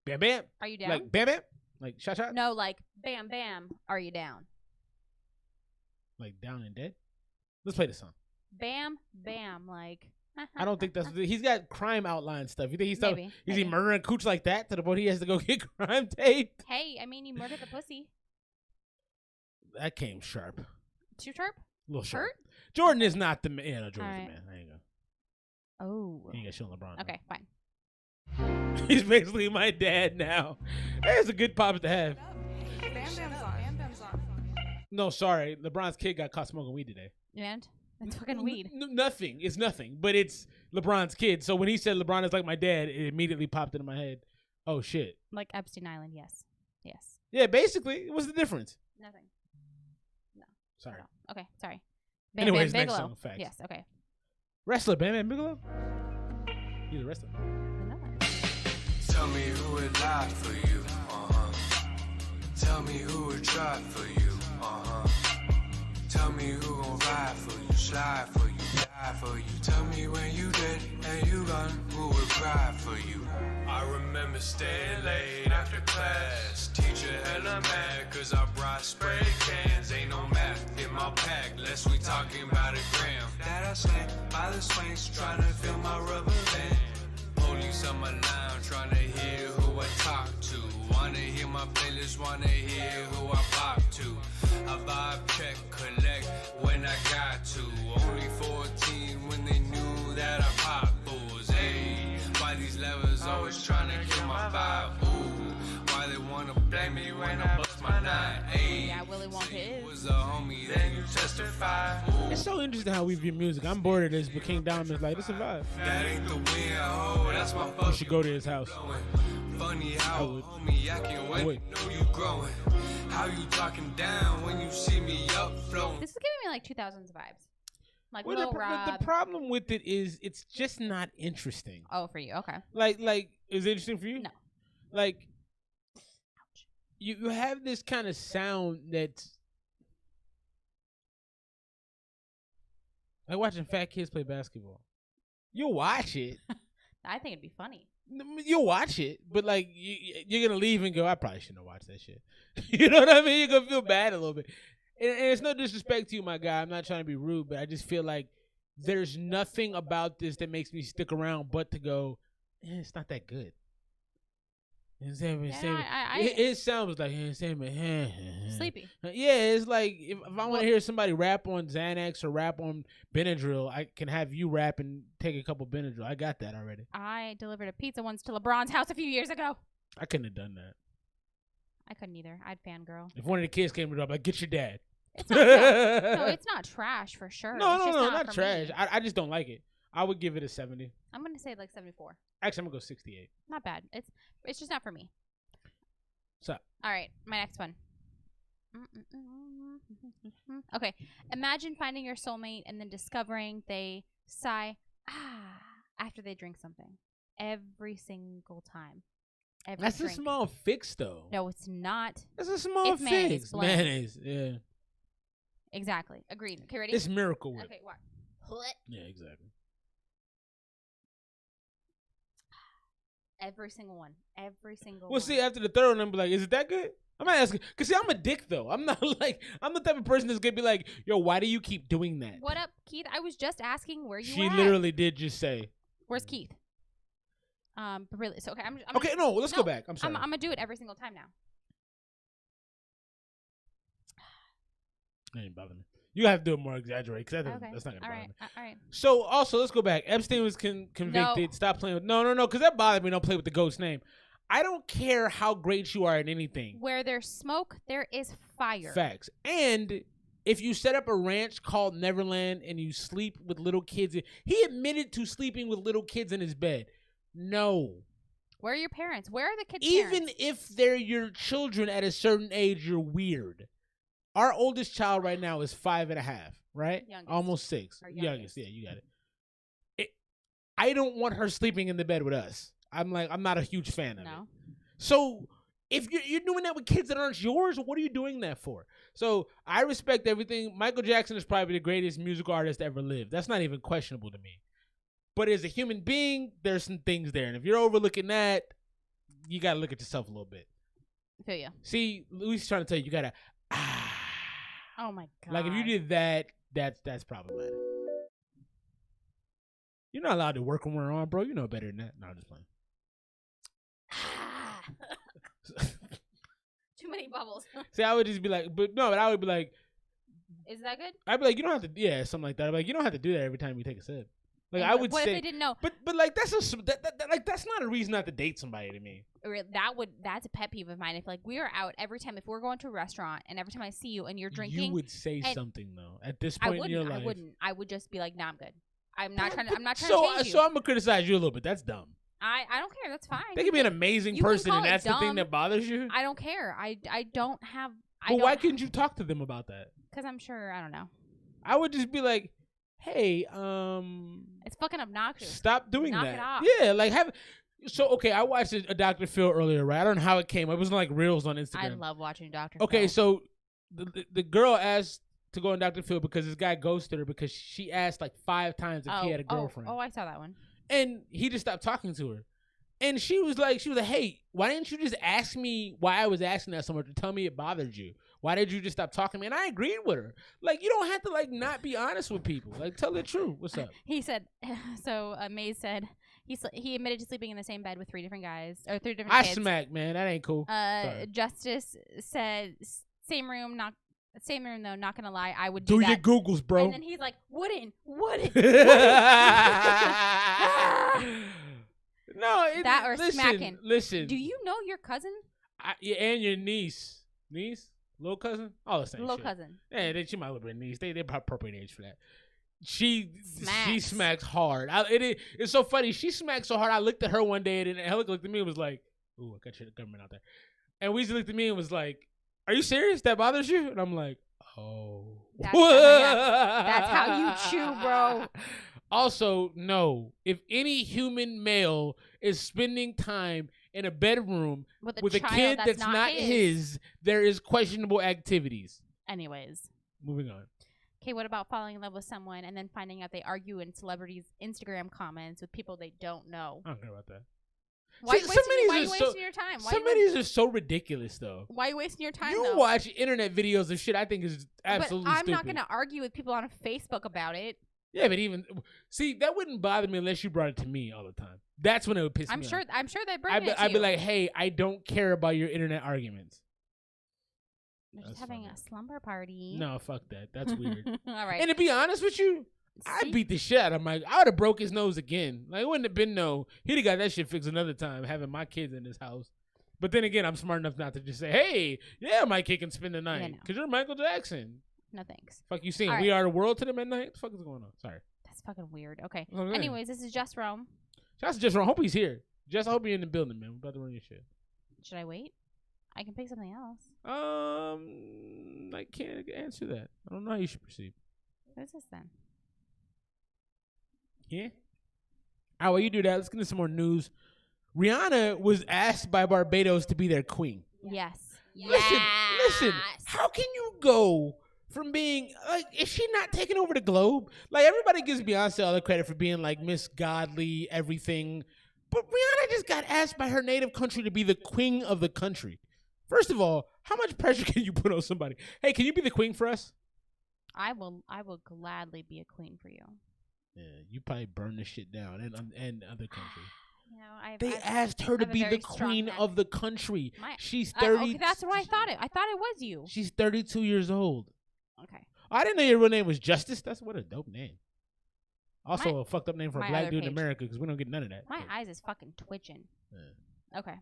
Bam Bam. Are you down? Like Bam Bam? Like shot shot? No, like Bam Bam. Are you down? Like down and dead? Let's play the song. Bam Bam. Like. I don't think that's. He's got crime outline stuff. You think is he murdering cooch like that to the point he has to go get crime tape? Hey, I mean, he murdered the pussy. That came sharp. Too sharp? A little sharp. Jordan is not the man. Yeah, no, Jordan's right. the man. There you go. Oh. He ain't got shit on LeBron. Okay, fine. He's basically my dad now. That's a good pops to have. Bam Bam's on. Bam Bam's on. No, sorry. LeBron's kid got caught smoking weed today. And? It's fucking weed. Nothing. It's nothing. But it's LeBron's kid. So when he said LeBron is like my dad, it immediately popped into my head. Oh, shit. Like Epstein Island, yes. Yes. Yeah, basically. What's the difference? Nothing. No. Sorry. Okay, sorry. Bam Anyways, Bam next Bigelow. song. Facts. Yes, okay. Wrestler, Bam Bam Bigelow? He's a wrestler. Tell me who would lie for you. Tell me who would try for you. Tell me who gon' ride for you, slide for you, die for you. Tell me when you dead and you gone, who would cry for you. I remember staying late after class. Teacher hella mad cause I brought spray cans. Ain't no math in my pack, less we talking about a gram. That I slang by the swings, trying to fill my rubber band. Police on my line, trying to hear who I talk to. Wanna hear my playlist, wanna hear who I pop to. I vibe check, collect when I got to. Only 14 when they knew that I pop bulls. Hey, why these levels always trying to kill my vibe? Ooh, why they wanna blame me when I bust my nine? Yeah, Willy Wonka Was is. a homie, then you testify. It's so interesting how we view music. I'm bored of this, but King Diamond's like, this is a vibe. That ain't the way I hold. That's my You fucking should go to his house. Funny I how, would. homie, I can I wait. would. Know you growing. How you talking down when you see me up flowing. This is giving me like 2000s vibes. Like Well, Lil Rob. the problem with it is it's just not interesting. Oh, for you. Okay. Like, is it interesting for you? No. Like, you have this kind of sound that's like watching fat kids play basketball. You'll watch it. I think it'd be funny. You'll watch it, but like you're gonna leave and go, I probably shouldn't have watched that shit. You know what I mean? You're gonna feel bad a little bit. And it's no disrespect to you, my guy. I'm not trying to be rude, but I just feel like there's nothing about this that makes me stick around but to go, it's not that good. It sounds like Sleepy. Yeah, it's like if I want to hear somebody rap on Xanax or rap on Benadryl, I can have you rap and take a couple Benadryl. I got that already. I delivered a pizza once to LeBron's house a few years ago. I couldn't have done that. I couldn't either. I'd fangirl. If one of the kids came to the door, I'm like, get your dad. It's not, no, it's not trash for sure. No, It's just not for trash. me. I just don't like it. I would give it a 70. I'm gonna say like 74. Actually, I'm gonna go 68. Not bad. It's just not for me. So, All right, my next one. Okay, imagine finding your soulmate and then discovering they sigh after they drink something every single time. Every that's drink. a small fix, though. No, it's not. That's a small It's mayonnaise, fix. blend. Mayonnaise, yeah. Exactly. Agreed. Okay, ready? It's Miracle Whip. Okay, what? Yeah, exactly. Every single one. Every single one. Well, see, after the third one, I'm like, is it that good? I'm not asking. Because, see, I'm a dick, though. I'm not like, I'm the type of person that's going to be like, yo, why do you keep doing that? What up, Keith? I was just asking where you She at. literally did just say. Where's Keith? But really, so okay, I'm Okay, no, let's go back. I'm sorry. I'm gonna do it every single time now. That ain't bother me. You have to do it more exaggerated because Okay. that's not going to All bother right. me. All right. So, also, let's go back. Epstein was convicted. No. Stop playing with... No, because that bothered me. Don't play with the ghost name. I don't care how great you are at anything. Where there's smoke, there is fire. Facts. And if you set up a ranch called Neverland and you sleep with little kids... He admitted to sleeping with little kids in his bed. No. Where are your parents? Where are the kids' Even parents? if they're your children at a certain age, you're weird. Our oldest child right now is 5.5, right? Youngest. Almost 6. Or Youngest, yeah, you got it. I don't want her sleeping in the bed with us. I'm not a huge fan of it. No. So if you're doing that with kids that aren't yours, what are you doing that for? So I respect everything. Michael Jackson is probably the greatest musical artist to ever live. That's not even questionable to me. But as a human being, there's some things there. And if you're overlooking that, you got to look at yourself a little bit. I feel you. See, Luis is trying to tell you, you got to, Oh my god. like if you did that, that's problematic. You're not allowed to work when we're on, bro. You know better than that. No, I'm just playing. Too many bubbles. See, I would just be like, but I would be like, Is that good? I'd be like, you don't have to, yeah, something like that. I'd be like, you don't have to do that every time you take a sip. Like, And I would what say, if they didn't know? but like that's that's not a reason not to date somebody to me. That's a pet peeve of mine. If like we are out every time, if we're going to a restaurant and every time I see you and you're drinking, You would say and something though. At this I point in your wouldn't. life, I wouldn't. I would just be like, nah, I'm good. I'm not trying to change you. So I'm gonna criticize you a little bit. That's dumb. I don't care. That's fine. They can be an amazing you can person, call and it that's the thing dumb. that bothers you. I don't care. I don't have. But why couldn't you talk to them about that? Because I'm sure. I don't know. I would just be like, hey, It's fucking obnoxious. stop doing Knock that. it off. Yeah, like have. So okay, I watched a Dr. Phil earlier, right? I don't know how it came. It was like reels on Instagram. I love watching Dr. Okay, Phil. so the girl asked to go on Dr. Phil because this guy ghosted her because she asked like 5 times if he had a girlfriend. Oh, I saw that one. And he just stopped talking to her. And she was like, hey, why didn't you just ask me why I was asking that so much to tell me it bothered you? Why did you just stop talking to me? And I agreed with her. Like, you don't have to, like, not be honest with people. Like, tell the truth. What's up? He said, so Maze said he admitted to sleeping in the same bed with 3 different guys or 3 different I kids. smack, man. That ain't cool. Sorry. Justice said same room though. Not gonna lie, I would do your that. Googles, bro. And then he's like, wouldn't. No, That or smacking. Listen. Do you know your cousin? Yeah, and your niece. Niece? Little cousin? All the same Little shit. cousin. Yeah, she my little bit niece. They appropriate age for that. She Smacks. smacks hard. It's so funny. She smacks so hard. I looked at her one day and Helica looked at me and was like, "Ooh, I got your government out there." And Weezy looked at me and was like, "Are you serious? That bothers you?" And I'm like, "Oh, that's how you chew, bro." Also, no. If any human male is spending time in a bedroom with a child kid that's not his, there is questionable activities. Anyways. Moving on. Okay, what about falling in love with someone and then finding out they argue in celebrities' Instagram comments with people they don't know? I don't care about that. Why See, are you wasting your time? Some of these are so ridiculous, though. Why are you wasting your time, You though? watch internet videos of shit I think is absolutely But I'm stupid. not going to argue with people on Facebook about it. Yeah, but even... See, that wouldn't bother me unless you brought it to me all the time. That's when it would piss me off. I'm sure they bring it to I'd you. be like, hey, I don't care about your internet arguments. They're just That's having funny. a slumber party. No, fuck that. That's weird. All right. And to be honest with you, I See? beat the shit out of Mike. I would have broke his nose again. Like, it wouldn't have been he'd have got that shit fixed another time, having my kids in his house. But then again, I'm smart enough not to just say, hey, yeah, my kid can spend the night. Yeah, no. Because you're Michael Jackson. No thanks. Fuck you saying All We right. Are the World to them at night? What the fuck is going on? Sorry. That's fucking weird. Okay. Okay. Anyways, this is Just Rome. That's just wrong. I hope he's here. Just I hope you're in the building, man. We're about to run your shit. Should I wait? I can pick something else. I can't answer that. I don't know how you should proceed. What is this then? Yeah. All right, while you do that, let's get into some more news. Rihanna was asked by Barbados to be their queen. Yes. Listen. How can you go from being like, is she not taking over the globe? Like, everybody gives Beyonce all the credit for being like Miss Godly, everything. But Rihanna just got asked by her native country to be the queen of the country. First of all, how much pressure can you put on somebody? Hey, can you be the queen for us? I will gladly be a queen for you. Yeah, you probably burn this shit down and other countries. You know, They asked her to I have a be the very strong queen neck. of the country. She's Okay, 30. that's what I thought it. I thought it was you. She's 32 years old. Okay. I didn't know your real name was Justice. That's what a dope name. Also, a fucked up name for a my black other dude in page. America because we don't get none of that. My But, eyes is fucking twitching. yeah. Okay.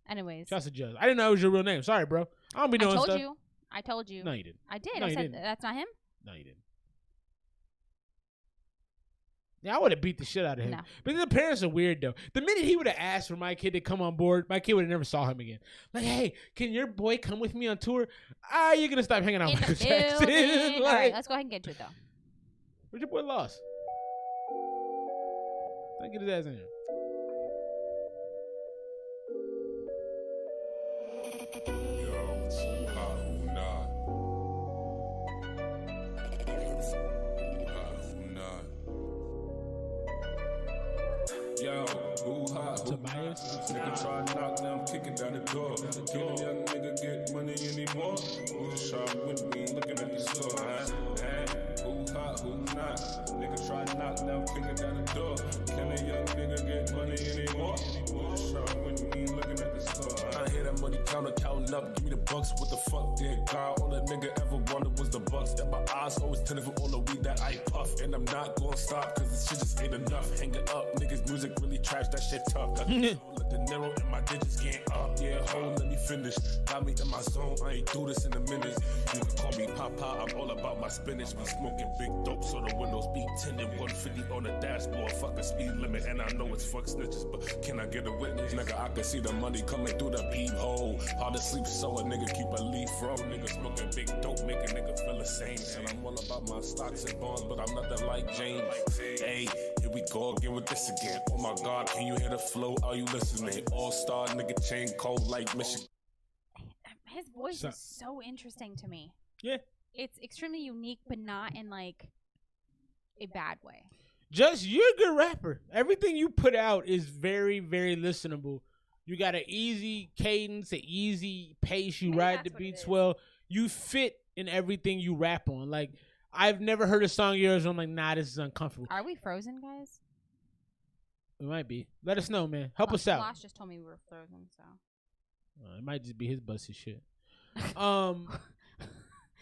Anyways, Shouts to Judge. I didn't know it was your real name. Sorry, bro. I don't be knowing stuff. I told you. No, you didn't. I did. No, I you said didn't. that's not him. No, you didn't. Yeah, I would have beat the shit out of him. No. But the parents are weird, though. The minute he would have asked for my kid to come on board, my kid would have never saw him again. Like, hey, can your boy come with me on tour? You're going to stop hanging out In with the Michael Jackson. building. Like, All right, let's go ahead and get to it though. where's your boy Lost? Don't get his ass in here. Yo, who hot, who Tobias? nigga try to knock them, kick it down the door. Can a young nigga get money anymore? Who just try with me, looking at the store, who hot, who not? Nigga try to knock them, kick it down the door. Can a young nigga get money anymore? Who just try with me, looking at the store, I hear that money counter counting up, give me the bucks, what the fuck, dear God? All that nigga ever wanted was the bucks. That my eyes always tinted for all the weed that I puff. And I'm not gonna stop, cause this shit just ain't enough. Hang it up, niggas music really trash, that shit tough. Got the De Niro and my digits getting up. Yeah, hold, let me finish. Got me in my zone, I ain't do this in a minute. You can call me Papa, I'm all about my spinach. We smoking big dope, so the windows be tinted. 150 on the dashboard, fuck a speed limit. And I know it's fuck snitches, but can I get a witness? Nigga, I can see the money coming through the peephole. Hard to sleep, so a nigga keep a leaf roll. Nigga smoking big dope, make a nigga feel the same. And I'm all about my stocks and bonds, but I'm nothing like James. Hey, here we go again with this again. Oh my God, can you hear the flow? Are you listening? All-star nigga chain cold like Michigan. His voice is so interesting to me. Yeah. It's extremely unique, but not in like a bad way. Just, you're a good rapper. Everything you put out is very, very listenable. You got an easy cadence, an easy pace. You Maybe ride that's the what it beats is. well. You fit in everything you rap on. Like, I've never heard a song of yours where I'm like, nah, this is uncomfortable. Are we frozen, guys? It might be. Let us know, man. Help us out. Lost just told me we were frozen, so. It might just be his busted shit.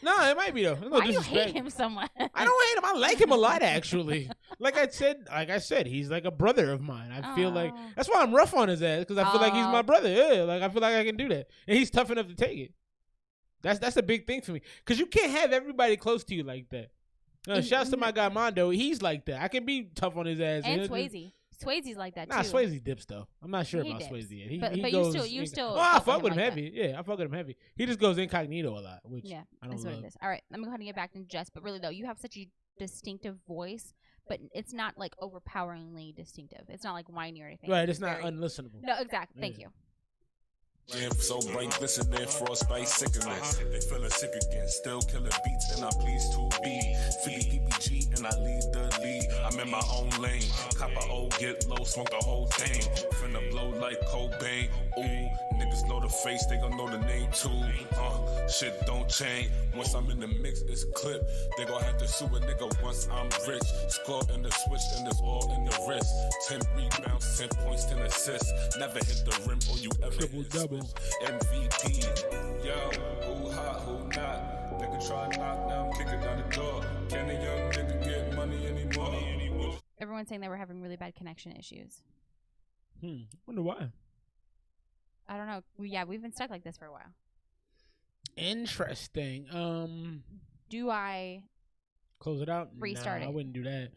No, it might be though. No Why do you disrespect. hate him so much? I don't hate him. I like him a lot, actually. Like I said, he's like a brother of mine. I feel like Oh. that's why I'm rough on his ass, because I feel like he's my Oh. brother. Yeah, like I feel like I can do that, and he's tough enough to take it. That's a big thing for me because you can't have everybody close to you like that. Shouts to my guy Mondo. He's like that. I can be tough on his ass. And Swayze. Swayze's like that too. Nah, Swayze dips though. I'm not sure He about dips. Swayze yet. But goes, you still. Oh, I fuck fuck with him like heavy. Yeah, I fuck with him heavy. He just goes incognito a lot, which Yeah, I don't that's what love. it is. All right, I'm going to get back to Jess, but really though, you have such a distinctive voice, but it's not like overpoweringly distinctive. It's not like whiny or anything. Right, it's not unlistenable. No, exactly. Thank Yeah. you. Lamp so bright, glistening, frostbite, sickening. They feeling sick again, still killing beats, and I'm pleased to be. Philly EBG, and I lead the lead. I'm in my own lane. Cop a old, get low, smoke the whole thing. Finna blow like Cobain. Ooh, niggas know the face, they gon' know the name too. Shit don't change. Once I'm in the mix, it's clip. They gon' have to sue a nigga once I'm rich. Score in the switch, and it's all in the wrist. 10 rebounds, 10 points, 10 assists. Never hit the rim, or you ever Triple hit double. MVP. Yo, who hot, who not? Nigga try to knock down, kick it down the door. Can a young nigga get money anymore? Everyone's saying they were having really bad connection issues. Wonder why. I don't know. We've been stuck like this for a while. Interesting. Do I Close it out. Restart Nah, it. I wouldn't do that.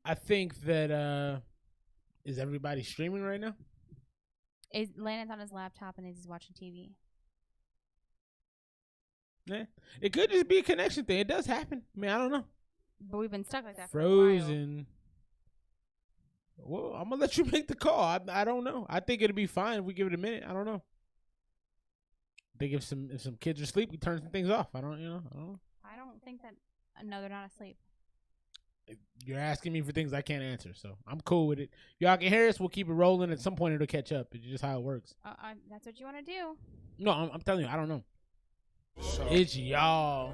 I think that is everybody streaming right now? Is Landon's on his laptop and he's watching TV? Yeah, it could just be a connection thing. It does happen. I mean, I don't know. But we've been stuck like that for a while. Frozen. Well, I'm gonna let you make the call. I don't know. I think it'll be fine if we give it a minute. I don't know. I think if some kids are asleep, we turn some things off. I don't know. I don't think that. No, they're not asleep. You're asking me for things I can't answer, so I'm cool with it. Y'all can hear us. We'll keep it rolling. At some point, it'll catch up. It's just how it works. That's what you want to do. No, I'm telling you, I don't know. It's y'all.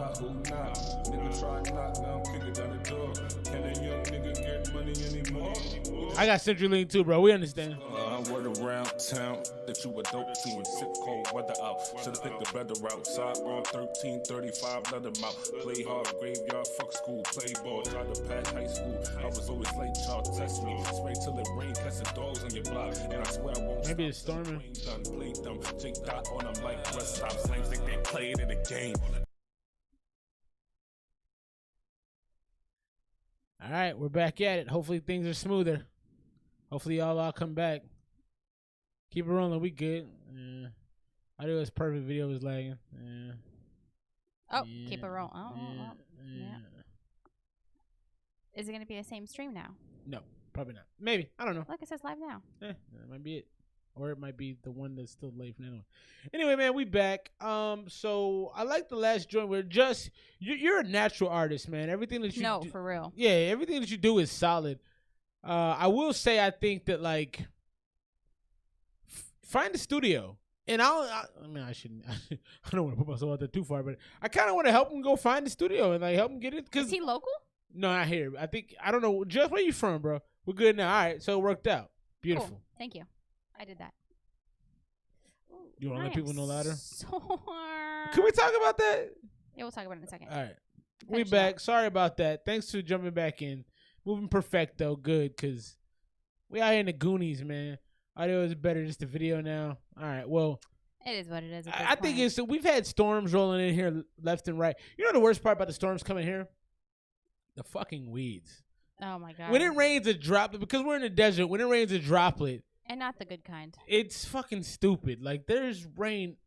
Nigga try to knock down, kick it down the door. Can a young nigga get money anymore? I got Central League too, bro. We understand. Word around town that you a dope too and sick cold weather out. Should've picked the better route. Side on 1335, let him out. Play hard, graveyard, fuck school, play ball. Try to pass high school. I was always late, y'all test me. Spray till it rain, catch the dogs on your block. And I swear I won't Maybe stop it's storming. till the rain done. Played them, Jake dot on them like rest stop. Slaves think they played in the game. All right, we're back at it. Hopefully things are smoother. Hopefully y'all all come back. Keep it rolling. We good. Audio is perfect. Video is lagging. Keep it rolling. Yeah. Is it going to be the same stream now? No, probably not. Maybe. I don't know. Look, it says live now. That might be it. Or it might be the one that's still late from anyway. Anyway, man, we back. So I like the last joint where just you're a natural artist, man. Everything that you do, for real. yeah, everything that you do is solid. I will say I think that like find a studio. And I mean, I shouldn't. I don't want to put myself out there too far, but I kind of want to help him go find a studio and like help him get it. Is he local? No, not here. I don't know. Just where you from, bro? We're good now. All right, so it worked out. Beautiful. Cool. Thank you. I did that. You want to let people know louder? Sore. Can we talk about that? Yeah, we'll talk about it in a second. All right. We Finish it back. up. Sorry about that. Thanks for jumping back in. Moving perfecto. Good, because we out here in the Goonies, man. Audio is better. Just the video now. All right. Well, It is what it is. I think it's we've had storms rolling in here left and right. You know the worst part about the storms coming here? The fucking weeds. Oh my god. When it rains, a droplet, because we're in the desert, when it rains, a droplet, And not the good kind. it's fucking stupid. Like, there's rain.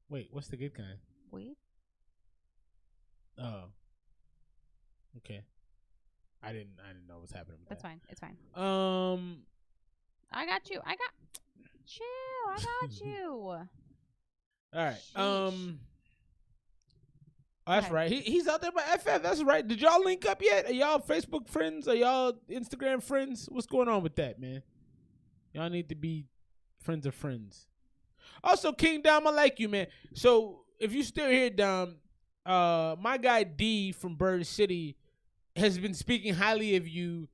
Wait, what's the good kind? Weed? Oh. Okay. I didn't know what was happening with That's that. fine. It's fine. I got you. Chill. I got you. All right. Sheesh. Oh, that's Okay. right. He's out there by FF. That's right. Did y'all link up yet? Are y'all Facebook friends? Are y'all Instagram friends? What's going on with that, man? Y'all need to be friends of friends. Also, King Dom, I like you, man. So if you still here, Dom, my guy D from Bird City has been speaking highly of you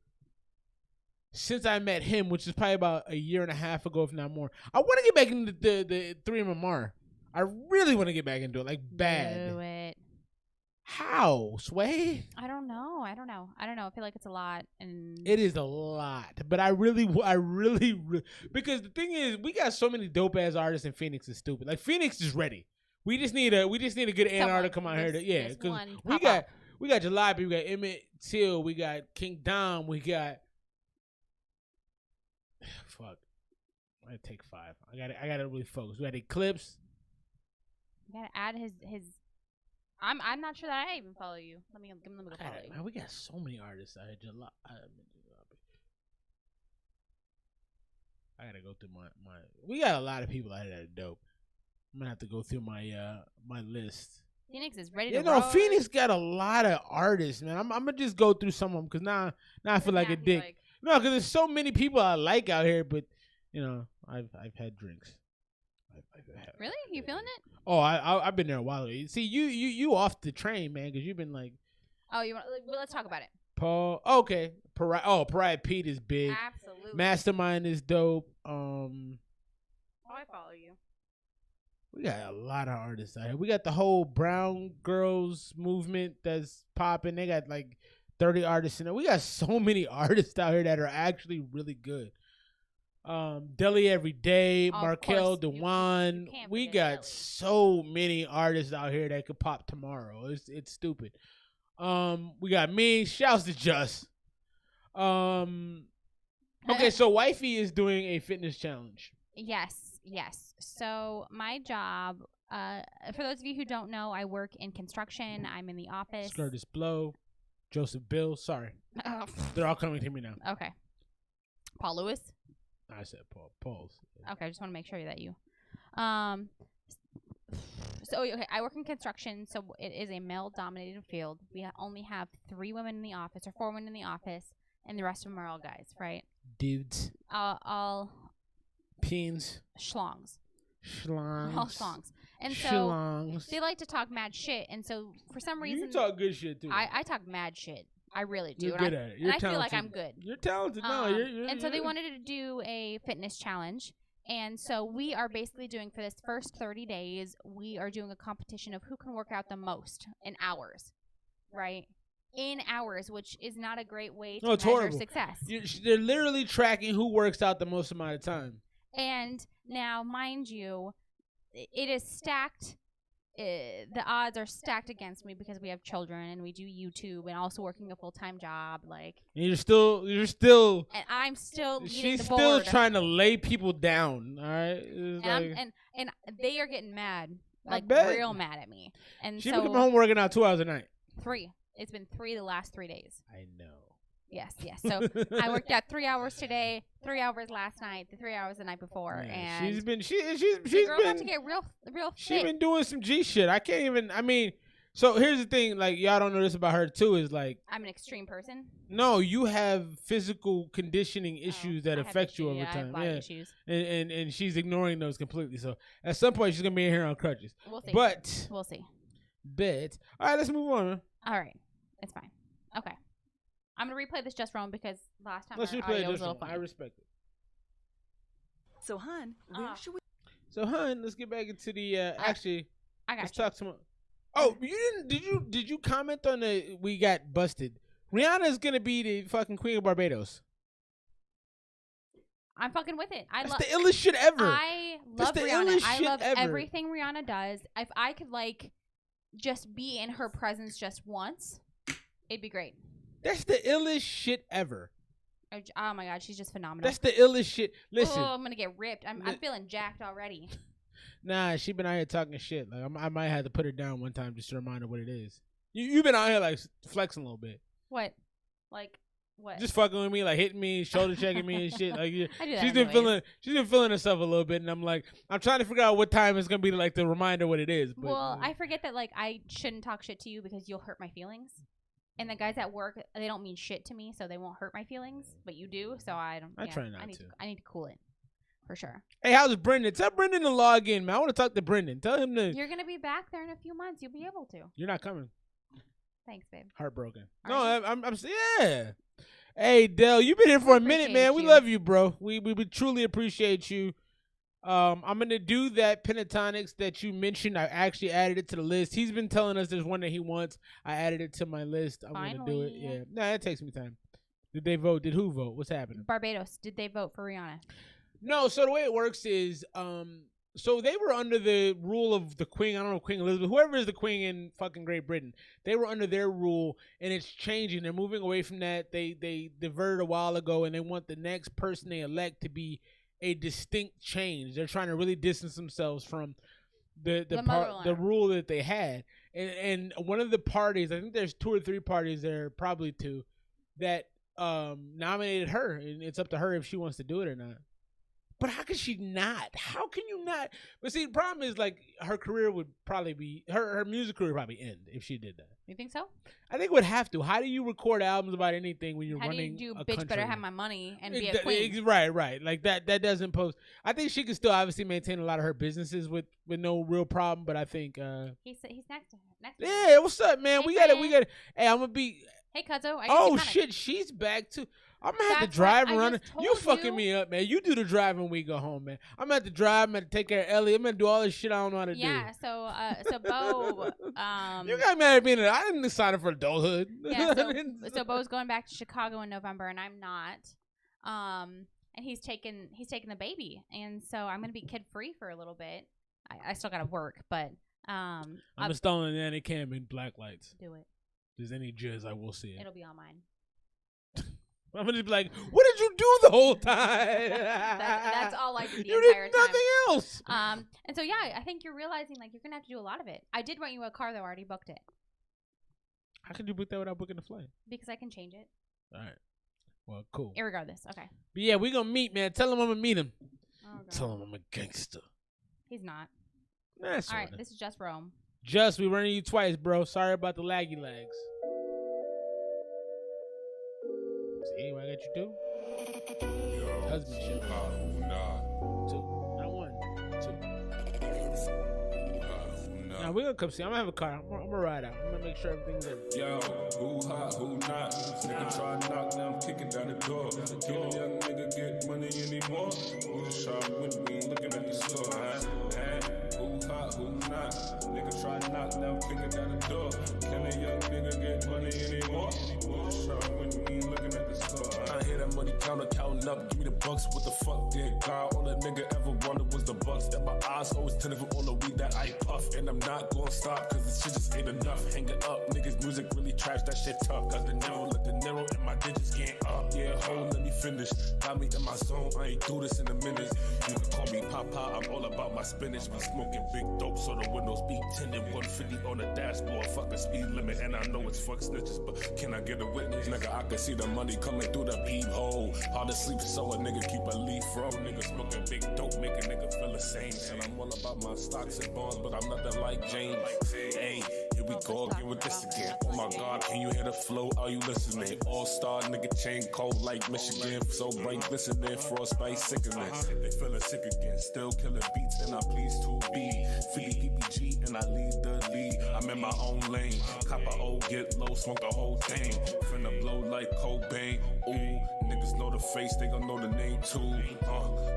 since I met him, which is probably about a year and a half ago, if not more. I want to get back into the 3MMR. I really want to get back into it, like bad. Do it. How, Sway? I don't know. I feel like it's a lot. And It is a lot, but because the thing is, we got so many dope ass artists, and Phoenix is stupid. Like Phoenix is ready. We just need a good A&R to come out here. Because we got Jalopy, we got Emmett Till, we got King Dom, we got fuck. I take 5. I gotta really focus. We got Eclipse. You gotta add his. I'm not sure that I even follow you. Let me go follow you. Man, we got so many artists out here. I gotta go through my. We got a lot of people out here that are dope. I'm gonna have to go through my my list. Phoenix is ready to roll. Phoenix got a lot of artists, man. I'm gonna just go through some of them because now I feel like a dick. No, because there's so many people I like out here, but you know, I've had drinks. Really? You feeling it? Oh, I've been there a while. See, you off the train, man, because you've been like. Oh, you want? Well, let's talk about it. Paul. Okay. Pariah Pete is big. Absolutely. Mastermind is dope. Oh, I follow you. We got a lot of artists out here. We got the whole Brown Girls movement that's popping. They got like 30 artists in there. We got so many artists out here that are actually really good. Deli Every Day, Markel Dewan. We got so many artists out here that could pop tomorrow. It's stupid. We got me. Shouts to Just. Okay, so Wifey is doing a fitness challenge. Yes. So my job, for those of you who don't know, I work in construction. I'm in the office. Curtis Blow, Joseph Bill. Sorry. They're all coming to me now. Okay. Paul Lewis? I said Paul's. Okay, I just want to make sure that you. So, okay, I work in construction, so it is a male-dominated field. We only have 3 women in the office, or 4 women in the office, and the rest of them are all guys, right? Dudes. All Peens. Schlongs. All schlongs. And so they like to talk mad shit, and so for some reason you talk good shit too. I talk mad shit. I really do. You're good at it. You're talented. I feel like I'm good. You're talented. No, and so they wanted to do a fitness challenge. And so we are basically doing, for this first 30 days, we are doing a competition of who can work out the most in hours, right? In hours, which is not a great way to measure success. They're literally tracking who works out the most amount of time. And now, mind you, it is stacked. The odds are stacked against me because we have children and we do YouTube and also working a full-time job. Like, and you're still, and I'm still. She's still trying to lay people down. All right, and they are getting mad, like real mad at me. And she's been home working out 2 hours a night. 3. It's been 3 the last 3 days. I know. Yes. So I worked out 3 hours today, 3 hours last night, the 3 hours the night before, and she's been about to get real fit. She's been doing some G shit. I can't even. I mean, so here's the thing. Like, y'all don't know this about her too. Is like, I'm an extreme person. No, you have physical conditioning issues that affect you over time. I have body issues. And she's ignoring those completely. So at some point she's gonna be in here on crutches. We'll see. But we'll see. All right, let's move on. Man. All right, it's fine. Okay. I'm going to replay this just wrong because last time let's our replay audio was a little funny. I respect it. So, hun, where should we... So, hun, let's get back into the... actually, let's talk some... Oh, you didn't... Did you comment on the... We got busted. Rihanna's going to be the fucking Queen of Barbados. I'm fucking with it. That's the illest shit ever. I love Rihanna. I love everything Rihanna does. If I could, like, just be in her presence just once, it'd be great. That's the illest shit ever. Oh my god, she's just phenomenal. That's the illest shit. Listen, I'm gonna get ripped. I'm feeling jacked already. Nah, she been out here talking shit. Like I might have to put her down one time just to remind her what it is. You've been out here like flexing a little bit. What? Like what? Just fucking with me, like hitting me, shoulder checking me and shit. Like I do that she's been feeling herself a little bit, and I'm like, I'm trying to figure out what time it's gonna be like the reminder what it is. But, well, I forget that like I shouldn't talk shit to you because you'll hurt my feelings. And the guys at work, they don't mean shit to me, so they won't hurt my feelings. But you do, so I don't. I try not to. I need to cool it, for sure. Hey, how's Brendan? Tell Brendan to log in, man. I want to talk to Brendan. Tell him to. You're gonna be back there in a few months. You'll be able to. You're not coming. Thanks, babe. Heartbroken. I'm yeah. Hey, Dell, you've been here for a minute, man. We love you, bro. We truly appreciate you. I'm gonna do that pentatonics that you mentioned. I actually added it to the list. He's been telling us there's one that he wants. I added it to my list. I'm gonna do it. Yeah, nah, it takes me time. Did they vote? Did who vote? What's happening? Barbados. Did they vote for Rihanna? No. So the way it works is, so they were under the rule of the Queen. I don't know, Queen Elizabeth, whoever is the Queen in fucking Great Britain. They were under their rule, and it's changing. They're moving away from that. They diverted a while ago, and they want the next person they elect to be a distinct change. They're trying to really distance themselves from the rule that they had. And one of the parties, I think there's 2 or 3 parties there, probably 2, that nominated her, and it's up to her if she wants to do it or not. But how can she not? How can you not? But see, the problem is, like, her career would probably be, her music career would probably end if she did that. You think so? I think it would have to. How do you record albums about anything when you're running How do you do a Bitch country? Better Have My Money and be a queen? Right. Like, that doesn't pose. I think she can still obviously maintain a lot of her businesses with no real problem, but I think. He's next to her. Yeah, what's up, man? Hey, we got it. Hey, I'm going to be. Hey, Cuzzo. Oh, shit, she's back too. I'm going to have to drive and run. You fucking me up, man. You do the driving when we go home, man. I'm going to have to drive. I'm going to take care of Ellie. I'm going to do all this shit I don't know how to do. Yeah, so Bo... you got mad at me. I didn't sign up for adulthood. Yeah, so Bo's going back to Chicago in November, and I'm not. And he's taking the baby. And so I'm going to be kid-free for a little bit. I still got to work, but... I'm installing an nanny cam in black lights. Do it. If there's any jizz, I will see it. It'll be on mine. I'm gonna be like, what did you do the whole time? That's all I did the you entire did time. nothing else. And so yeah, I think you're realizing like you're gonna have to do a lot of it. I did rent you a car though. I already booked it. How could you book that without booking the flight? Because I can change it. All right. Well, cool. Irregardless, okay. But yeah, we gonna meet, man. Tell him I'm gonna meet him. Oh, tell him I'm a gangster. He's not. Nah, all right, this is just Rome. We running you twice, bro. Sorry about the laggy legs. See what I got you do? Husband shit. 2. Not 1. 2. Now we're gonna come see. I'm gonna have a car. I'm gonna ride out. I'm gonna make sure everything's in. Yo, who hot, who not? Nigga try to knock down, kick it down the door. Can a young nigga get money anymore? Who the shop with me looking at the store? Who hot, who not? Nigga try to knock down, kick it down the door. Can a young nigga get money anymore? Who the shop with me looking at the store? I hear that money counter counting up. Give me the bucks. What the fuck did God? All that nigga ever wanted was the bucks. That my eyes always tinted from all the weed that I puff. And I'm not gonna stop, cause this shit just ain't enough. Hang it up, niggas music really trash, that shit tough. Got the narrow and my digits getting up. Yeah, hold, let me finish. Got me in my zone, I ain't do this in a minute. You can call me Papa, I'm all about my spinach. We smoking big dope, so the windows be tinted. 150 on the dashboard, fuck the speed limit. And I know it's fuck snitches, but can I get a witness? Nigga, I can see the money coming through the peephole. Hard to sleep, so a nigga keep a leaf from. Nigga smoking big dope, make a nigga feel the same. And I'm all about my stocks and bonds, but I'm nothing like James. Hey, here we go again with this again. Oh my God, can you hear the flow? Are you listening? All-star nigga chain cold like Michigan. So bright glistening, frostbite sickness. They feeling sick again, still killing beats and I please to be. Philly PPG and I lead the lead. I'm in my own lane. Cop a old, get low, smoke the whole thing. Finna blow like Cobain. Ooh, niggas know the face, they gon' know the name too.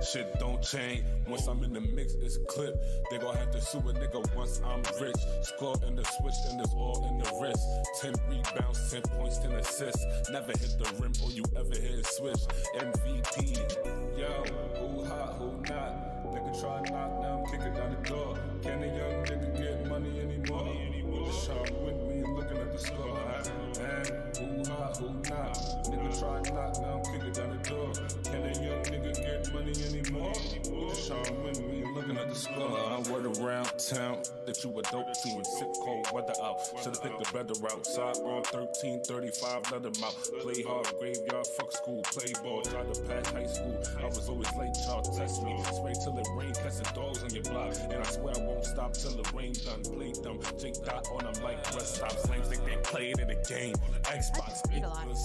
Shit don't change. Once I'm in the mix, it's clip. They gon' have to sue a nigga once I'm rich. Score in the switch and it's all in the wrist. 10 rebounds, 10 points, 10 assists. Never hit the rim or you ever hit a switch. MVP. Yo, who hot, who not? Nigga try to knock down, kick it down the door. Can a young nigga get money anymore? The shop with me looking at the score. Who hot, who not? Nigga try to knock down, kick it down the door. Can a young nigga get money anymore? The shop with me looking at the score. I word around town that you a dope team. Sick cold weather out. Should've picked the better route. Side on 1335, let them out. Play hard, graveyard, fuck school. Play ball, try to pass high school. I was always late, y'all test me. Spray till it rain, catch the dogs on your block. And I swear I won't stop till the rain done. Play them, Jake dot on them like rest stop. Flames think they played in the game. Xbox,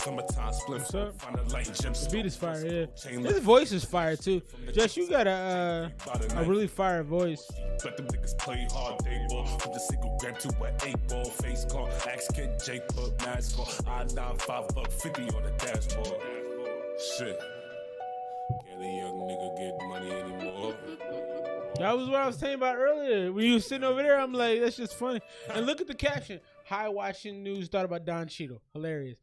summertime spliffs. Find a light gym. The beat is fire, yeah. His voice is fire too. Jess, you got a really fire voice. Let them niggas play hard, day ball. From the single gram to an 8-ball. Face call, axe kid, J put mask on. I-95 buck 50 on the dashboard. Shit. Can a young nigga get money anymore? That was what I was telling you about earlier. When you were sitting over there, I'm like, that's just funny. And look at the caption. High watching news thought about Don Cheadle. Hilarious.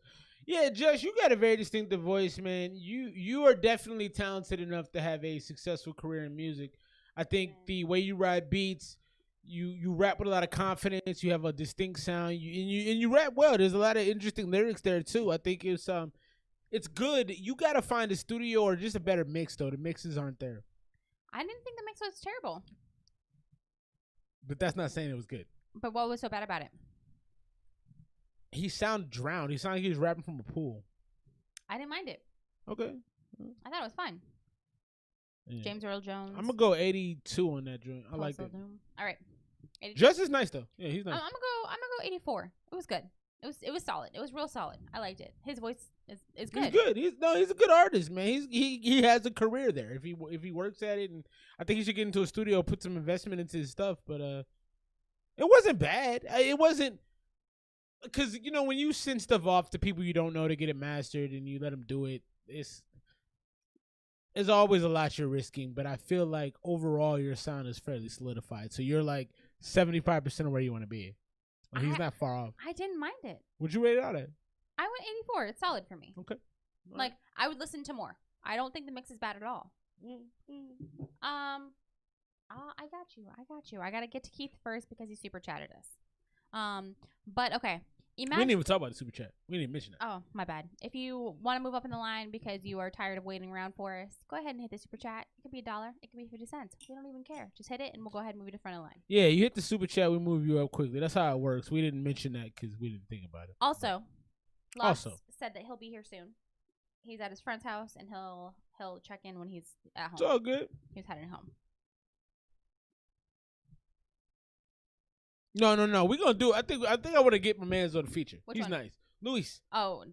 Yeah, Josh, you got a very distinctive voice, man. You are definitely talented enough to have a successful career in music. I think the way you ride beats, you rap with a lot of confidence. You have a distinct sound. You rap well. There's a lot of interesting lyrics there too. I think it's good. You got to find a studio or just a better mix though. The mixes aren't there. I didn't think the mix was terrible. But that's not saying it was good. But what was so bad about it? He sounded drowned. He sounded like he was rapping from a pool. I didn't mind it. Okay. I thought it was fun. Yeah. James Earl Jones. I'm gonna go 82 on that joint. I like that. All right. 82. Just is nice though. Yeah, he's nice. I'm gonna go 84. It was good. It was solid. It was real solid. I liked it. His voice is good. He's good. He's a good artist, man. He has a career there if he works at it, and I think he should get into a studio, put some investment into his stuff. But it wasn't bad. It wasn't. Because, when you send stuff off to people you don't know to get it mastered and you let them do it, it's always a lot you're risking. But I feel like overall your sound is fairly solidified. So you're like 75% of where you want to be. And he's not far off. I didn't mind it. What'd you rate it out at? I went 84. It's solid for me. Okay. Like, I would listen to more. I don't think the mix is bad at all. I got you. I got to get to Keith first because he super chatted us. But okay. We didn't even talk about the super chat. We didn't mention that. Oh, my bad. If you want to move up in the line because you are tired of waiting around for us, go ahead and hit the super chat. It could be $1. It could be 50 cents. We don't even care. Just hit it, and we'll go ahead and move you to front of the line. Yeah, you hit the super chat, we move you up quickly. That's how it works. We didn't mention that because we didn't think about it. Also, Lost said that he'll be here soon. He's at his friend's house, and he'll check in when he's at home. It's all good. He's heading home. No. We're gonna do it. I think I want to get my man's on the feature. Which He's one? nice. Luis. Oh,